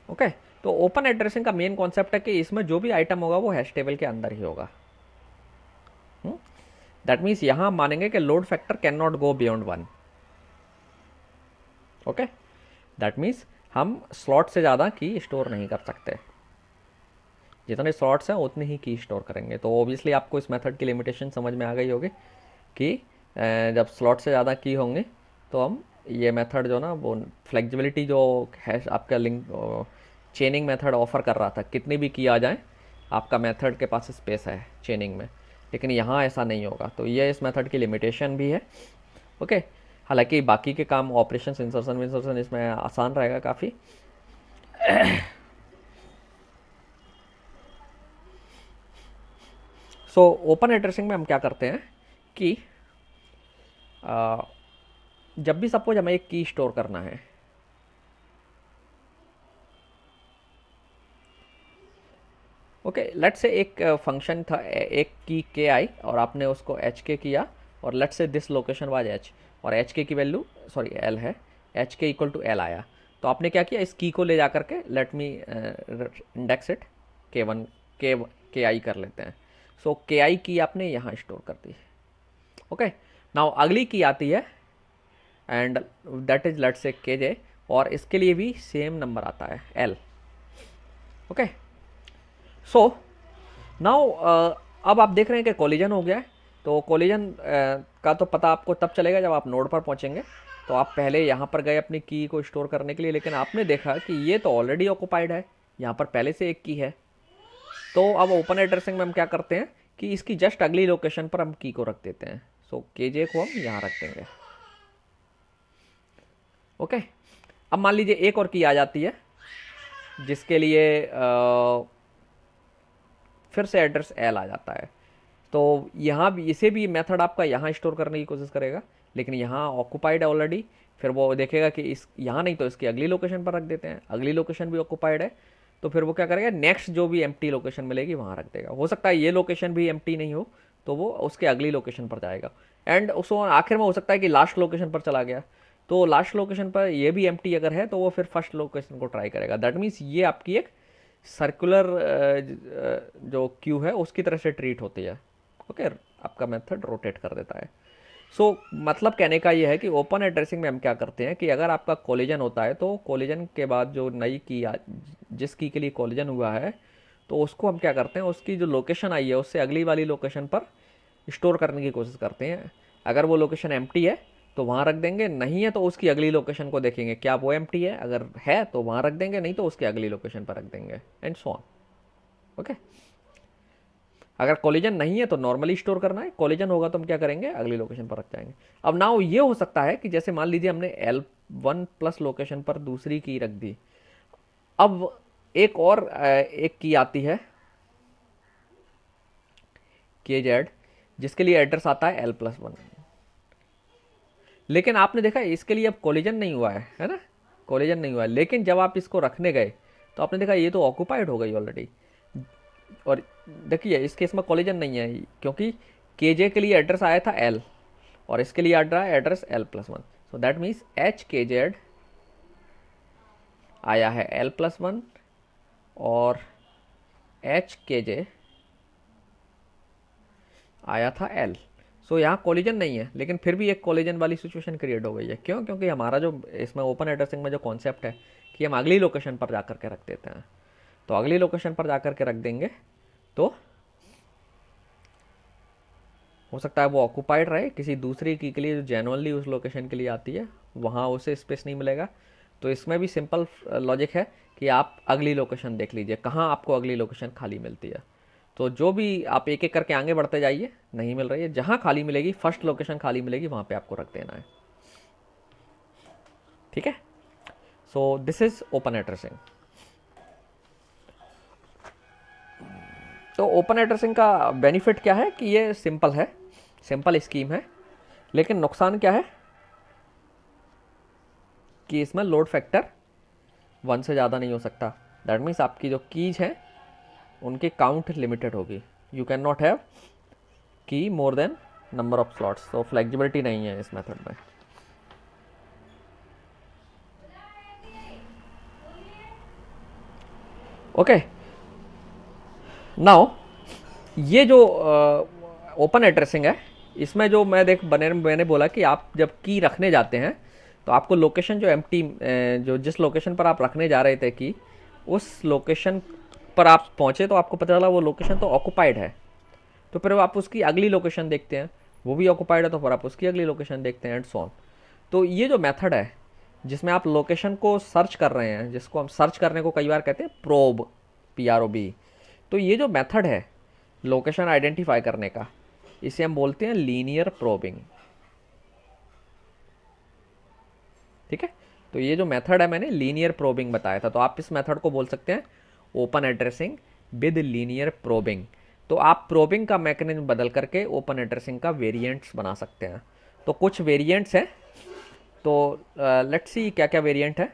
ओके, तो ओपन एड्रेसिंग का मेन कॉन्सेप्ट है कि इसमें जो भी आइटम होगा वो हैश टेबल के अंदर ही होगा। दैट मीन्स यहां मानेंगे कि load factor can not go beyond 1। Okay, that means हम स्लॉट से ज़्यादा की स्टोर नहीं कर सकते, जितने स्लॉट्स हैं उतनी ही की स्टोर करेंगे। तो ऑब्वियसली आपको इस मेथड की लिमिटेशन समझ में आ गई होगी कि जब स्लॉट से ज़्यादा की होंगे तो हम ये मेथड जो ना वो फ्लेक्सिबिलिटी जो है आपका लिंक चेनिंग मेथड ऑफर कर रहा था, कितनी भी की आ जाए आपका मेथड के पास स्पेस है चेनिंग में, लेकिन यहाँ ऐसा नहीं होगा। तो ये इस मेथड की लिमिटेशन भी है। ओके, हालांकि बाकी के काम ऑपरेशन इंसर्शन विंसर्शन इसमें आसान रहेगा काफ़ी। सो ओपन एड्रेसिंग में हम क्या करते हैं कि जब भी सपोज हमें एक की स्टोर करना है, ओके लेट्स से एक फंक्शन था, एक की के आई और आपने उसको एच के किया, और let's say this location was H, और एच के की वैल्यू सॉरी एल है, एच के इक्वल टू एल आया। तो आपने क्या किया, इस की को ले जा करके लेट मी इंडेक्स इट के वन के आई कर लेते हैं। सो के आई की आपने यहाँ स्टोर कर दी। ओके, नाउ अगली की आती है and that is let's say के जे, और इसके लिए भी सेम नंबर आता है एल। ओके, सो नाउ अब आप देख रहे हैं कि कोलिजन हो गया है। तो कोलिजन का तो पता आपको तब चलेगा जब आप नोड पर पहुंचेंगे। तो आप पहले यहाँ पर गए अपनी की को स्टोर करने के लिए, लेकिन आपने देखा कि ये तो ऑलरेडी ऑक्युपाइड है, यहाँ पर पहले से एक की है। तो अब ओपन एड्रेसिंग में हम क्या करते हैं कि इसकी जस्ट अगली लोकेशन पर हम की को रख देते हैं। सो के जे को हम यहाँ रख देंगे। ओके, अब मान लीजिए एक और की आ जाती है जिसके लिए फिर से एड्रेस एल आ जाता है। तो यहाँ भी इसे भी मेथड आपका यहाँ स्टोर करने की कोशिश करेगा, लेकिन यहाँ ऑक्युपाइड है ऑलरेडी। फिर वो देखेगा कि इस यहाँ नहीं तो इसकी अगली लोकेशन पर रख देते हैं, अगली लोकेशन भी ऑक्युपाइड है, तो फिर वो क्या करेगा, नेक्स्ट जो भी एम्प्टी लोकेशन मिलेगी वहाँ रख देगा। हो सकता है ये लोकेशन भी एम्प्टी नहीं हो तो वो उसके अगली लोकेशन पर जाएगा, एंड उसको आखिर में हो सकता है कि लास्ट लोकेशन पर चला गया, तो लास्ट लोकेशन पर ये भी एम्प्टी अगर है तो वो फिर फर्स्ट लोकेशन को ट्राई करेगा। दैट मीन्स ये आपकी एक सर्कुलर जो क्यू है उसकी तरह से ट्रीट होती है। ओके, आपका मेथड रोटेट कर देता है। सो मतलब कहने का ये है कि ओपन एड्रेसिंग में हम क्या करते हैं कि अगर आपका कोलिजन होता है तो कोलिजन के बाद जो नई की जिस की के लिए कोलिजन हुआ है तो उसको हम क्या करते हैं, उसकी जो लोकेशन आई है उससे अगली वाली लोकेशन पर स्टोर करने की कोशिश करते हैं। अगर वो लोकेशन एम्प्टी है तो वहाँ रख देंगे, नहीं है तो उसकी अगली लोकेशन को देखेंगे क्या वो एम्प्टी है, अगर है तो वहाँ रख देंगे, नहीं तो उसकी अगली लोकेशन पर रख देंगे, एंड सो ऑन। ओके, अगर कोलिजन नहीं है तो नॉर्मली स्टोर करना है, कोलिजन होगा तो हम क्या करेंगे, अगली लोकेशन पर रख जाएंगे। अब नाउ ये हो सकता है कि जैसे मान लीजिए हमने L1 प्लस लोकेशन पर दूसरी की रख दी, अब एक और एक की आती है के जेड जिसके लिए एड्रेस आता है L+1, लेकिन आपने देखा इसके लिए अब कोलिजन नहीं हुआ है ना, कोलिजन नहीं हुआ है, लेकिन जब आप इसको रखने गए तो आपने देखा ये तो ऑक्युपाइड हो गई ऑलरेडी। और देखिए इस केस में कोलिजन नहीं है, क्योंकि केजे के लिए एड्रेस आया था एल और इसके लिए आ रहा है address L+1। So that means H के जेड आया है L+1 और एच के जे आया था L। सो यहाँ कोलिजन नहीं है, लेकिन फिर भी एक कोलिजन वाली सिचुएशन क्रिएट हो गई है। क्यों? क्योंकि हमारा जो इसमें ओपन एड्रेसिंग में जो कॉन्सेप्ट है कि हम अगली लोकेशन पर जा कर के रख देते हैं, तो अगली लोकेशन पर जा कर के रख देंगे तो हो सकता है वो ऑक्यूपाइड रहे किसी दूसरी की के लिए जो जेनुअनली उस लोकेशन के लिए आती है, वहाँ उसे स्पेस नहीं मिलेगा। तो इसमें भी सिंपल लॉजिक है कि आप अगली लोकेशन देख लीजिए कहाँ आपको अगली लोकेशन खाली मिलती है। तो जो भी आप एक एक करके आगे बढ़ते जाइए, नहीं मिल रही है, जहाँ खाली मिलेगी फर्स्ट लोकेशन खाली मिलेगी वहाँ पे आपको रख देना है। ठीक है, so this is open addressing. तो ओपन एड्रेसिंग का बेनिफिट क्या है कि ये सिंपल है, सिंपल स्कीम है, लेकिन नुकसान क्या है कि इसमें लोड फैक्टर 1 से ज़्यादा नहीं हो सकता। दैट मीन्स आपकी जो कीज हैं उनकी काउंट लिमिटेड होगी। यू कैन नॉट हैव की more than number of slots. तो फ्लेक्सिबिलिटी नहीं है इस मेथड में। ओके, नाउ ये जो ओपन एड्रेसिंग है, इसमें जो मैंने बोला कि आप जब की रखने जाते हैं तो आपको लोकेशन जो एम्प्टी, जो जिस लोकेशन पर आप रखने जा रहे थे की, उस लोकेशन पर आप पहुंचे तो आपको पता चला वो लोकेशन तो ऑक्यूपाइड है। तो फिर आप उसकी अगली लोकेशन देखते हैं, वो भी ऑक्यूपाइड है, तो फिर आप उसकी अगली लोकेशन देखते हैं एंड सो ऑन। तो ये जो मेथड है जिसमें आप लोकेशन को सर्च कर रहे हैं, जिसको हम सर्च करने को कई बार कहते हैं प्रोब, PROB। तो ये जो मेथड है लोकेशन आइडेंटिफाई करने का, इसे हम बोलते हैं लीनियर प्रोबिंग। ठीक है, तो ये जो मेथड है मैंने लीनियर प्रोबिंग बताया था, तो आप इस मेथड को बोल सकते हैं open addressing with linear probing. तो आप प्रोबिंग का मैकेनिज्म बदल करके ओपन एड्रेसिंग का वेरिएंट्स बना सकते हैं। तो कुछ वेरिएंट्स हैं, तो लेट्स सी क्या क्या वेरिएंट है।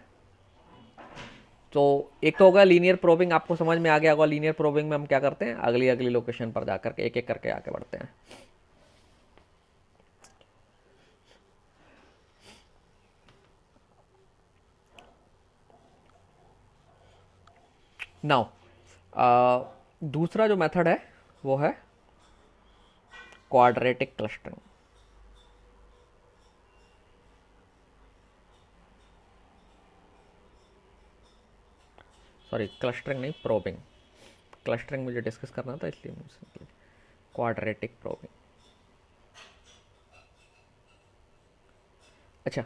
तो एक तो होगा लीनियर प्रोबिंग, आपको समझ में आ गया होगा लीनियर प्रोबिंग में हम क्या करते हैं, अगली अगली लोकेशन पर जाकर के एक एक करके आगे बढ़ते हैं। नाउ दूसरा जो मेथड है वो है क्वाड्रेटिक क्लस्टरिंग। सॉरी, क्लस्टरिंग नहीं, प्रोबिंग। क्लस्टरिंग मुझे डिस्कस करना था इसलिए मुझे क्वाड्रेटिक प्रोबिंग। अच्छा,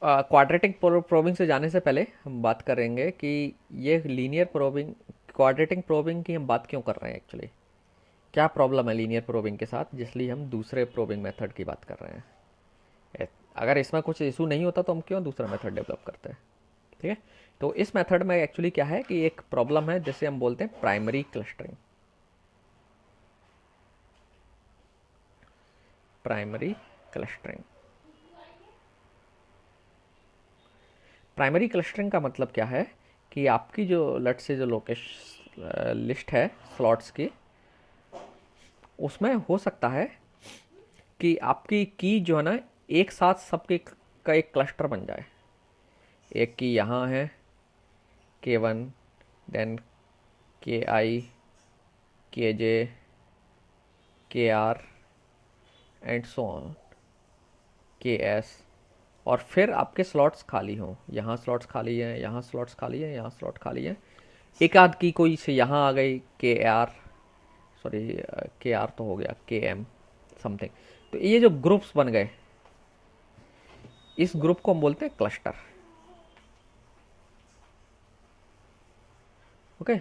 क्वाड्रेटिक प्रोबिंग से जाने से पहले हम बात करेंगे कि ये लीनियर प्रोबिंग, क्वाड्रेटिक प्रोबिंग की हम बात क्यों कर रहे हैं एक्चुअली, क्या प्रॉब्लम है लीनियर प्रोबिंग के साथ, जिसलिए हम दूसरे प्रोबिंग मेथड की बात कर रहे हैं। अगर इसमें कुछ इशू नहीं होता तो हम क्यों दूसरा मेथड डेवलप करते हैं। ठीक है, तो इस मेथड में एक्चुअली क्या है कि एक प्रॉब्लम है जिसे हम बोलते हैं primary clustering. Primary clustering, primary clustering का मतलब क्या है कि आपकी जो लेट से जो लोकेशन लिस्ट है स्लॉट्स की, उसमें हो सकता है कि आपकी की जो है ना एक साथ सबके का एक क्लस्टर बन जाए। एक की यहाँ है K1, then KI, KJ, KR and so on, KS, और फिर आपके स्लॉट्स खाली हों, यहाँ स्लॉट्स खाली हैं, यहाँ स्लॉट्स खाली हैं, यहाँ स्लॉट खाली हैं, एक आध की कोई से यहाँ आ गई KR, सॉरी KR तो हो गया, KM समथिंग। तो ये जो ग्रुप्स बन गए, इस ग्रुप को हम बोलते हैं क्लस्टर। ओके,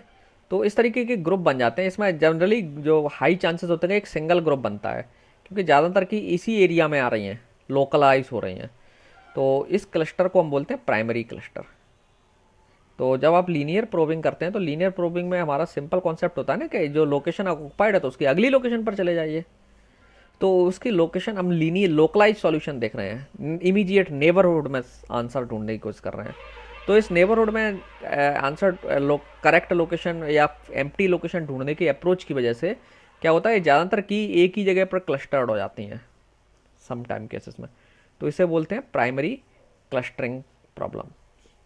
तो इस तरीके के ग्रुप बन जाते हैं। इसमें जनरली जो हाई चांसेस होते हैं एक सिंगल ग्रुप बनता है, क्योंकि ज़्यादातर की इसी एरिया में आ रही हैं, लोकलाइज हो रही हैं। तो इस क्लस्टर को हम बोलते हैं प्राइमरी क्लस्टर। तो जब आप लीनियर प्रोबिंग करते हैं तो लीनियर प्रोबिंग में हमारा सिंपल कॉन्सेप्ट होता है ना कि जो लोकेशन ऑक्यूपाइड है तो उसकी अगली लोकेशन पर चले जाइए। तो उसकी लोकेशन हम लीनियर लोकलाइज सॉल्यूशन देख रहे हैं, इमीडिएट नेबरहुड में आंसर ढूंढने की कोशिश कर रहे हैं। तो इस नेबरहुड में आंसर करेक्ट लोकेशन या एम्प्टी लोकेशन ढूंढने की अप्रोच की वजह से क्या होता है, ज़्यादातर की एक ही जगह पर क्लस्टर्ड हो जाती हैं सम टाइम केसेस में। तो इसे बोलते हैं प्राइमरी क्लस्टरिंग प्रॉब्लम।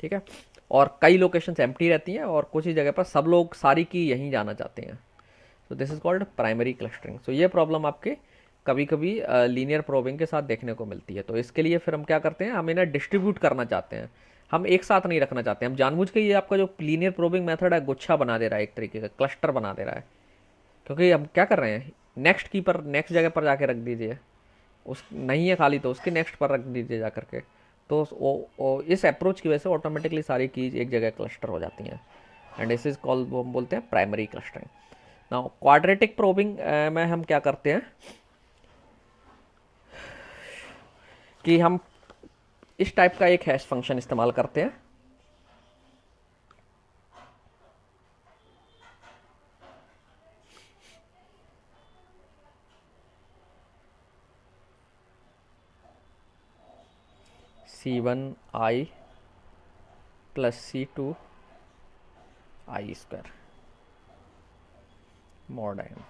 ठीक है, और कई लोकेशंस एम्प्टी रहती हैं और कुछ ही जगह पर सब लोग सारी की यहीं जाना चाहते हैं। तो this is called primary clustering. So ये प्रॉब्लम आपके कभी कभी लीनियर प्रोबिंग के साथ देखने को मिलती है। तो इसके लिए फिर हम क्या करते हैं, हम इन्हें डिस्ट्रीब्यूट करना चाहते हैं, हम एक साथ नहीं रखना चाहते। हम जानबूझ के ये आपका जो लीनियर प्रोबिंग मेथड है गुच्छा बना दे रहा है, एक तरीके का क्लस्टर बना दे रहा है। क्योंकि हम क्या कर रहे हैं, नेक्स्ट की पर नेक्स्ट जगह पर जाके रख दीजिए, उस नहीं है खाली तो उसके नेक्स्ट पर रख दीजिए जा करके। तो इस अप्रोच की वजह से ऑटोमेटिकली सारी कीज एक जगह क्लस्टर हो जाती हैं, एंड दिस इज कॉल्ड, वो हम बोलते हैं primary clustering. Now quadratic probing में हम क्या करते हैं कि हम इस टाइप का एक हैश फंक्शन इस्तेमाल करते हैं। C1i plus C2i square mod m,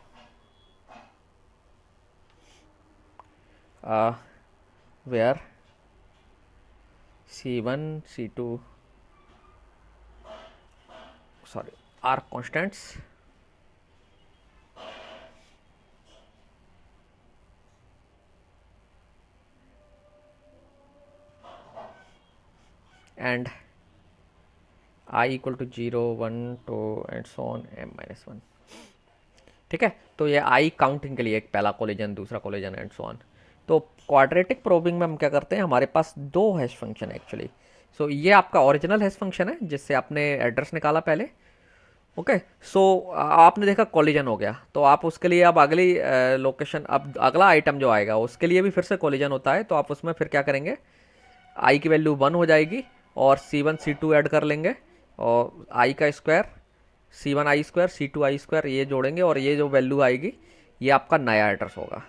where C1 C2 sorry are constants and I equal to 0 1 2 and so on m minus 1। ठीक है, तो ये आई काउंटिंग के लिए एक पहला कोलिजन, दूसरा कोलिजन एंड सो ऑन। तो क्वाड्रेटिक प्रोबिंग में हम क्या करते हैं, हमारे पास दो हैश फंक्शन है एक्चुअली। सो ये आपका ओरिजिनल हैश फंक्शन है जिससे आपने एड्रेस निकाला पहले। ओके, सो आपने देखा कोलिजन हो गया, तो आप उसके लिए अब अगली लोकेशन, अब अगला आइटम जो आएगा उसके लिए भी फिर से कोलिजन होता है। तो आप उसमें फिर क्या करेंगे, आई की वैल्यू 1 हो जाएगी और C1 C2 ऐड कर लेंगे और आई का square C1i square C2i square ये जोड़ेंगे और ये जो वैल्यू आएगी ये आपका नया एड्रेस होगा।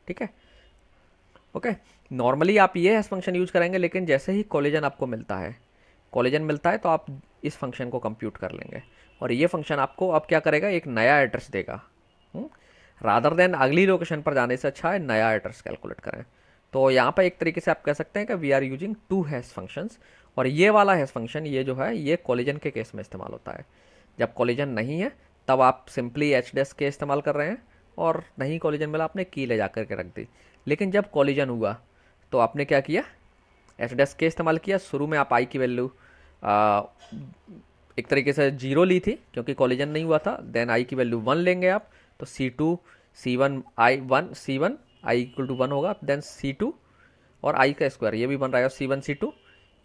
ठीक है, ओके। नॉर्मली आप ये हैश फंक्शन यूज करेंगे, लेकिन जैसे ही कोलिजन आपको मिलता है तो आप इस फंक्शन को कंप्यूट कर लेंगे और ये फंक्शन आपको अब क्या करेगा, एक नया एड्रेस देगा। रादर देन अगली लोकेशन पर जाने से अच्छा है नया एड्रेस कैलकुलेट करें। तो यहाँ पर एक तरीके से आप कह सकते हैं कि we are using two hash functions, और ये वाला हैश फंक्शन ये जो है ये कोलिजन के केस में इस्तेमाल होता है। जब कोलिजन नहीं है तब आप सिंपली एच डैश के इस्तेमाल कर रहे हैं, और नहीं कोलिजन मिला आपने की ले जा करके रख दी। लेकिन जब कोलिजन हुआ तो आपने क्या किया, एच डैश के इस्तेमाल किया। शुरू में आप आई की वैल्यू एक तरीके से 0 ली थी क्योंकि कोलिजन नहीं हुआ था, देन आई की वैल्यू 1 लेंगे आप, तो C2 C1 I1 C1 I equal to 1 होगा, देन C2 और आई का स्क्वायर ये भी बन रहा है C1 C2,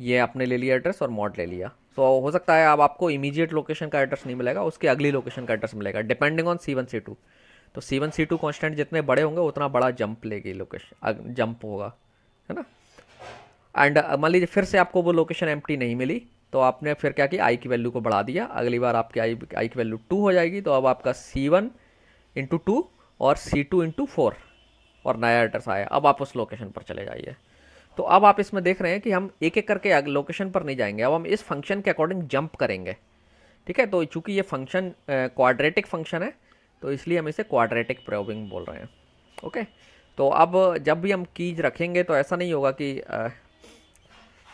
ये आपने ले लिया एड्रेस और मॉड ले लिया। तो हो सकता है अब आपको इमीडिएट लोकेशन का एड्रेस नहीं मिलेगा, उसकी अगली लोकेशन का एड्रेस मिलेगा डिपेंडिंग ऑन C1 C2। तो C1 C2 कॉन्स्टेंट जितने बड़े होंगे उतना बड़ा जंप लेगी लोकेशन, जंप होगा, है ना। एंड मान लीजिए फिर से आपको वो लोकेशन एम्प्टी नहीं मिली, तो आपने फिर क्या किया, आई की वैल्यू को बढ़ा दिया। अगली बार आपकी आई की वैल्यू 2 हो जाएगी, तो अब आपका C1 इंटू 2 और C2 इंटू 4 और नया एड्रेस आया। अब आप उस लोकेशन पर चले जाइए। तो अब आप इसमें देख रहे हैं कि हम एक एक करके लोकेशन पर नहीं जाएंगे, अब हम इस फंक्शन के अकॉर्डिंग जंप करेंगे। ठीक है, तो चूंकि ये फंक्शन क्वाड्रेटिक फंक्शन है तो इसलिए हम इसे क्वाड्रेटिक प्रोबिंग बोल रहे हैं। ओके, तो अब जब भी हम कीज रखेंगे तो ऐसा नहीं होगा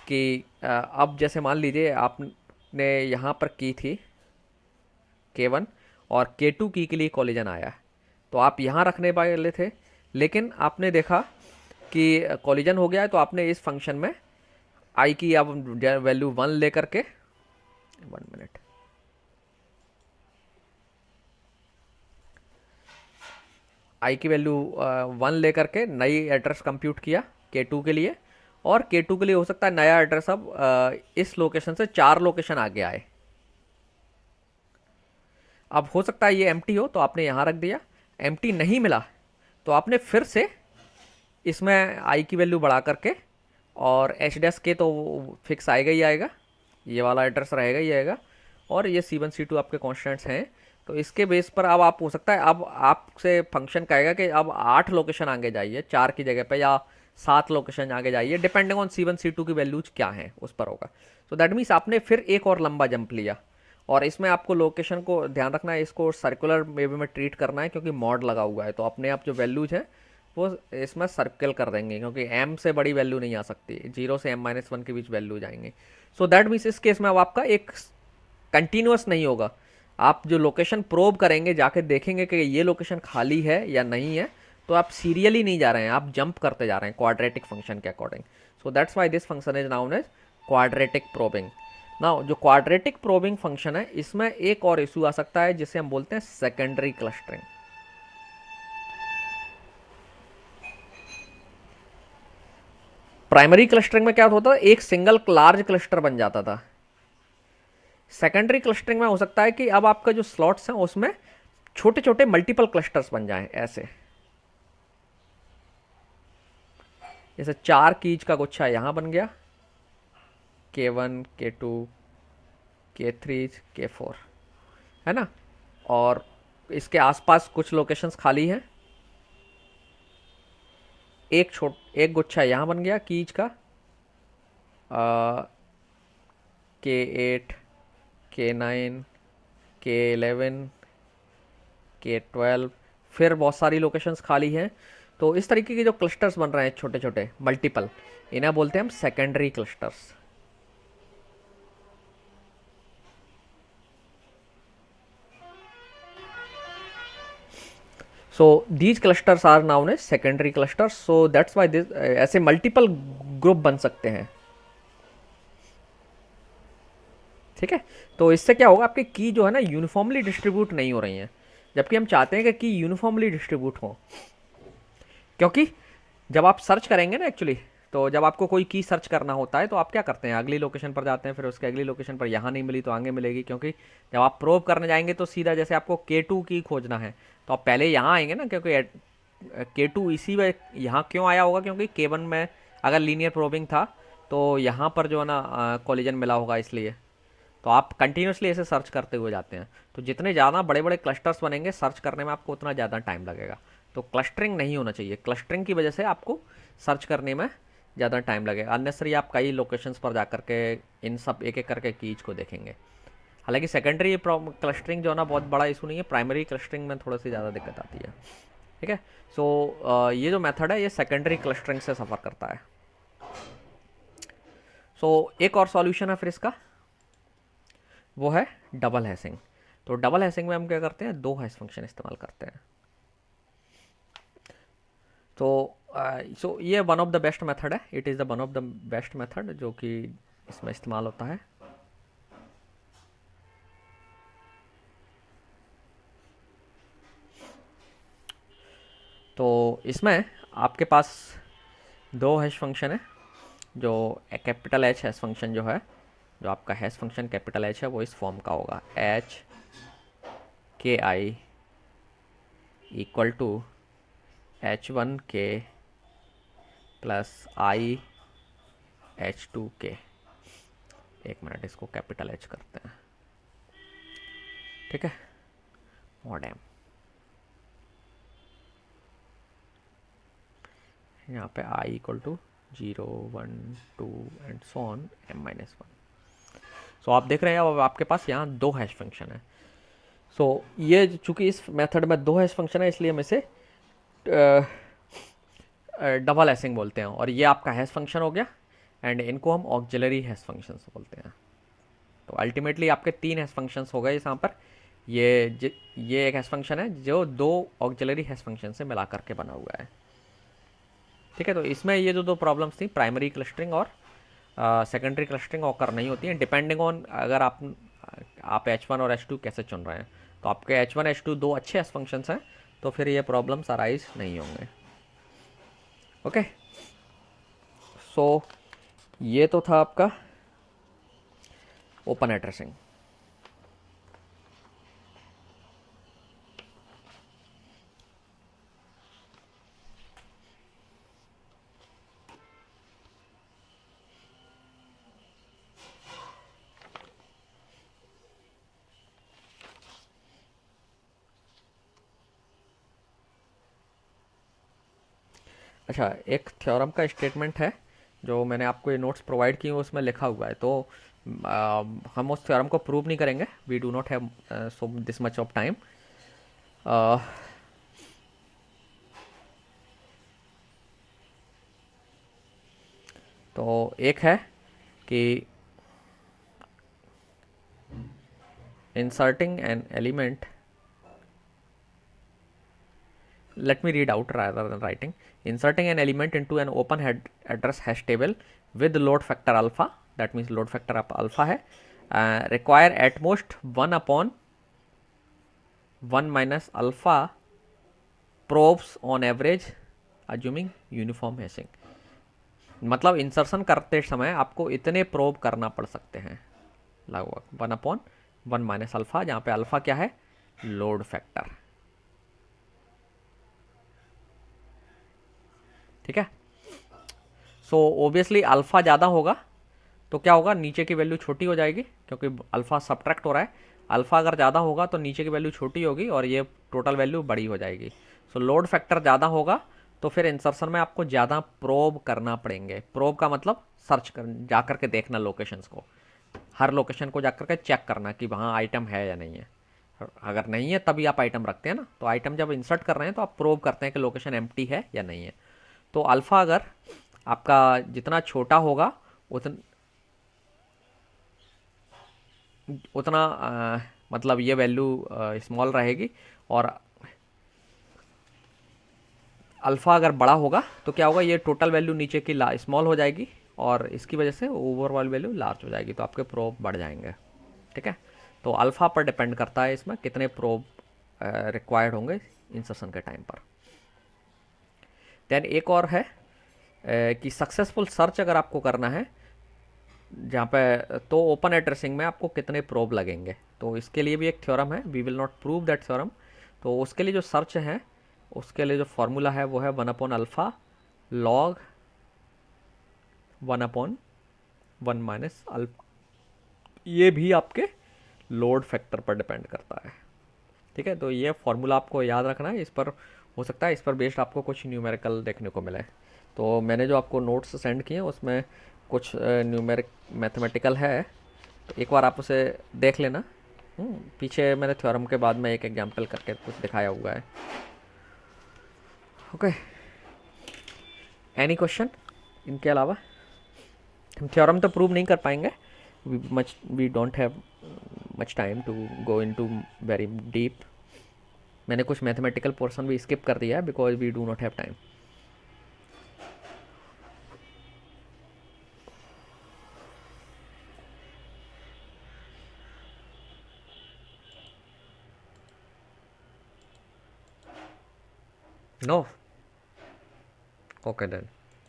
कि अब जैसे मान लीजिए आपने यहाँ पर की थी K1 और K2 की के लिए कोलिजन आया, तो आप यहाँ रखने वाले थे, लेकिन आपने देखा कि कोलिजन हो गया है, तो आपने इस फंक्शन में आई की अब वैल्यू 1 लेकर के 1 मिनट आई की वैल्यू 1 लेकर के नई एड्रेस कंप्यूट किया K2 के लिए, और K2 के लिए हो सकता है नया एड्रेस अब इस लोकेशन से 4 लोकेशन आगे आए। अब हो सकता है ये एम्प्टी हो तो आपने यहाँ रख दिया, एम्प्टी नहीं मिला तो आपने फिर से इसमें आई की वैल्यू बढ़ा करके, और एच डैश के तो फिक्स आएगा ही आएगा, ये वाला एड्रेस रहेगा ही आएगा, और ये C1 C2 आपके कॉन्स्टेंट्स हैं। तो इसके बेस पर अब आप हो सकता है अब आपसे फंक्शन कहेगा कि अब 8 लोकेशन आगे जाइए 4 की जगह पे, या 7 लोकेशन आगे जाइए, डिपेंडिंग ऑन C1 C2 की वैल्यूज क्या हैं उस पर होगा। सो दैट मीन्स आपने फिर एक और लंबा जंप लिया, और इसमें आपको लोकेशन को ध्यान रखना है, इसको सर्कुलर वे में ट्रीट करना है क्योंकि मॉड लगा हुआ है, तो अपने आप जो वैल्यूज है वो इसमें सर्कल कर देंगे क्योंकि एम से बड़ी वैल्यू नहीं आ सकती, 0 से m-1 के बीच वैल्यू जाएंगे। सो दैट मीन्स इस केस में अब आपका एक कंटिन्यूस नहीं होगा, आप जो लोकेशन प्रोब करेंगे जाके देखेंगे कि ये लोकेशन खाली है या नहीं है, तो आप सीरियली नहीं जा रहे हैं, आप जंप करते जा रहे हैं क्वाड्रेटिक फंक्शन के according. So that's why this function is known as quadratic probing. Now जो क्वाड्रेटिक प्रोबिंग फंक्शन है इसमें एक और इशू आ सकता है जिसे हम बोलते हैं सेकेंडरी क्लस्टरिंग। प्राइमरी क्लस्टरिंग में क्या होता था, एक सिंगल लार्ज क्लस्टर बन जाता था। सेकेंडरी क्लस्टरिंग में हो सकता है कि अब आपका जो स्लॉट्स हैं उसमें छोटे छोटे मल्टीपल क्लस्टर्स बन जाएं, ऐसे जैसे 4 कीज का गुच्छा यहां बन गया, K1 K2 K3 K4, है ना, और इसके आसपास कुछ लोकेशंस खाली हैं, एक गुच्छा यहाँ बन गया कीज का, K8 K9 K11 K12, फिर बहुत सारी लोकेशंस खाली हैं। तो इस तरीके के जो क्लस्टर्स बन रहे हैं छोटे छोटे मल्टीपल, इन्हें बोलते हैं हम secondary clusters. So these clusters are known as secondary clusters. So that's why this, ऐसे मल्टीपल ग्रुप बन सकते हैं, ठीक है। तो इससे क्या होगा, आपकी की जो है ना यूनिफॉर्मली डिस्ट्रीब्यूट नहीं हो रही हैं, जबकि हम चाहते हैं कि की यूनिफॉर्मली डिस्ट्रीब्यूट हो, क्योंकि जब आप सर्च करेंगे ना एक्चुअली, तो जब आपको कोई की सर्च करना होता है तो आप क्या करते हैं, अगली लोकेशन पर जाते हैं, फिर उसके अगली लोकेशन पर यहाँ नहीं मिली तो आगे मिलेगी, क्योंकि जब आप प्रोब करने जाएंगे तो सीधा जैसे आपको K2 की खोजना है तो आप पहले यहाँ आएंगे ना, क्योंकि K2 इसी में यहाँ क्यों आया होगा, क्योंकि K1 में अगर लीनियर प्रोबिंग था तो यहाँ पर जो है ना कोलिजन मिला होगा, इसलिए तो आप कंटिन्यूसली ऐसे सर्च करते हुए जाते हैं। तो जितने ज़्यादा बड़े बड़े क्लस्टर्स बनेंगे सर्च करने में आपको उतना ज़्यादा टाइम लगेगा, तो क्लस्टरिंग नहीं होना चाहिए, क्लस्टरिंग की वजह से आपको सर्च करने में ज़्यादा टाइम लगेगा, अननेसरी आप कई लोकेशंस पर जा करके इन सब एक एक करके कीज को देखेंगे। हालांकि सेकेंडरी क्लस्टरिंग जो है ना बहुत बड़ा इशू नहीं है, प्राइमरी क्लस्टरिंग में थोड़ी सी ज़्यादा दिक्कत आती है, ठीक है। सो ये जो मेथड है ये सेकेंडरी क्लस्टरिंग से सफ़र करता है। सो एक और सॉल्यूशन है फिर इसका, वो है डबल हैशिंग। तो डबल हैशिंग में हम क्या करते हैं, 2 हैश फंक्शन इस्तेमाल करते हैं। तो सो ये one of the best method है, it is the one of the best method जो कि इसमें इस्तेमाल होता है। तो इसमें आपके पास 2 हैश फंक्शन है, जो कैपिटल एच हैश फंक्शन जो है, जो आपका हैश फंक्शन कैपिटल एच है वो इस फॉर्म का होगा, H K I equal to H1K plus I H2K। एक मिनट, इसको कैपिटल एच करते हैं, ठीक है, मॉड एम, यहाँ पे I equal to 0 1 2 and so on m-1। So आप देख रहे हैं अब आपके पास यहाँ 2 हैश फंक्शन है। सो ये चूंकि इस मेथड में 2 हैश फंक्शन है इसलिए हम इसे डबल हैशिंग बोलते हैं, और ये आपका हैश फंक्शन हो गया, एंड इनको हम ऑक्सिलरी हैश फंक्शंस बोलते हैं। तो अल्टीमेटली आपके 3 हैश फंक्शंस हो गए यहाँ पर, ये एक हैश फंक्शन है जो 2 ऑक्सिलरी हैश फंक्शन से मिला करके बना हुआ है, ठीक है। तो इसमें ये जो 2 प्रॉब्लम्स थी, प्राइमरी क्लस्टरिंग और सेकेंडरी क्लस्टरिंग ऑकर नहीं होती हैं, डिपेंडिंग ऑन अगर आप H1 और H2 कैसे चुन रहे हैं। तो आपके H1 H2 2 अच्छे हैश फंक्शंस हैं तो फिर ये प्रॉब्लम्स अराइज नहीं होंगे, ओके। सो ये तो था आपका ओपन एड्रेसिंग। अच्छा, एक थ्योरम का स्टेटमेंट है जो मैंने आपको ये नोट्स प्रोवाइड किए उसमें लिखा हुआ है, तो हम उस थ्योरम को प्रूव नहीं करेंगे, we do not have so this much of time. तो एक है कि inserting an element, let me read out rather than writing. Inserting an element into an open head address hash table with load factor alpha, that means load factor alpha है, require at most 1 upon 1 minus alpha probes on average assuming uniform hashing। मतलब insertion करते समय आपको इतने probe करना पड़ सकते हैं, लगभग 1 अपॉन 1 माइनस अल्फा, जहाँ पे अल्फा क्या है, लोड फैक्टर। ठीक है, सो ओबियसली अल्फा ज़्यादा होगा तो क्या होगा, नीचे की वैल्यू छोटी हो जाएगी क्योंकि अल्फा सब्ट्रैक्ट हो रहा है। अल्फा अगर ज़्यादा होगा तो नीचे की वैल्यू छोटी होगी और ये टोटल वैल्यू बड़ी हो जाएगी। सो लोड फैक्टर ज़्यादा होगा तो फिर इंसर्शन में आपको ज़्यादा प्रोब करना पड़ेंगे। प्रोब का मतलब सर्च कर, जा कर के देखना लोकेशंस को, हर लोकेशन को जाकर के चेक करना कि वहाँ आइटम है या नहीं है। अगर नहीं है तभी आप आइटम रखते हैं ना, तो आइटम जब इंसर्ट कर रहे हैं तो आप प्रोब करते हैं कि लोकेशन एम्प्टी है या नहीं है। तो अल्फ़ा अगर आपका जितना छोटा होगा उतना मतलब ये वैल्यू स्मॉल रहेगी, और अल्फ़ा अगर बड़ा होगा तो क्या होगा, ये टोटल वैल्यू नीचे की स्मॉल हो जाएगी और इसकी वजह से ओवरऑल वैल्यू लार्ज हो जाएगी, तो आपके प्रोब बढ़ जाएंगे। ठीक है, तो अल्फ़ा पर डिपेंड करता है इसमें कितने प्रोब रिक्वायर्ड होंगे इंसर्शन के टाइम पर। देन एक और है कि सक्सेसफुल सर्च अगर आपको करना है जहाँ पे, तो ओपन एड्रेसिंग में आपको कितने प्रोब लगेंगे। तो इसके लिए भी एक थ्योरम है, we will not prove that theorem. तो उसके लिए जो सर्च है, उसके लिए जो फॉर्मूला है वो है 1 upon alpha log 1 upon 1 minus alpha. ये भी आपके लोड फैक्टर पर डिपेंड करता है। ठीक है, तो ये फॉर्मूला आपको याद रखना है, इस पर हो सकता है इस पर बेस्ड आपको कुछ न्यूमेरिकल देखने को मिले। तो मैंने जो आपको नोट्स सेंड किए उसमें कुछ न्यूमेरिक मैथमेटिकल है, तो एक बार आप उसे देख लेना। पीछे मैंने थ्योरम के बाद में एक एग्जांपल करके कुछ दिखाया हुआ है। ओके, एनी क्वेश्चन इनके अलावा? हम थ्योरम तो प्रूव नहीं कर पाएंगे, we don't have much time to go into very deep. मैंने कुछ मैथमेटिकल पोर्शन भी स्किप कर दिया है because we do not have time. No, okay then.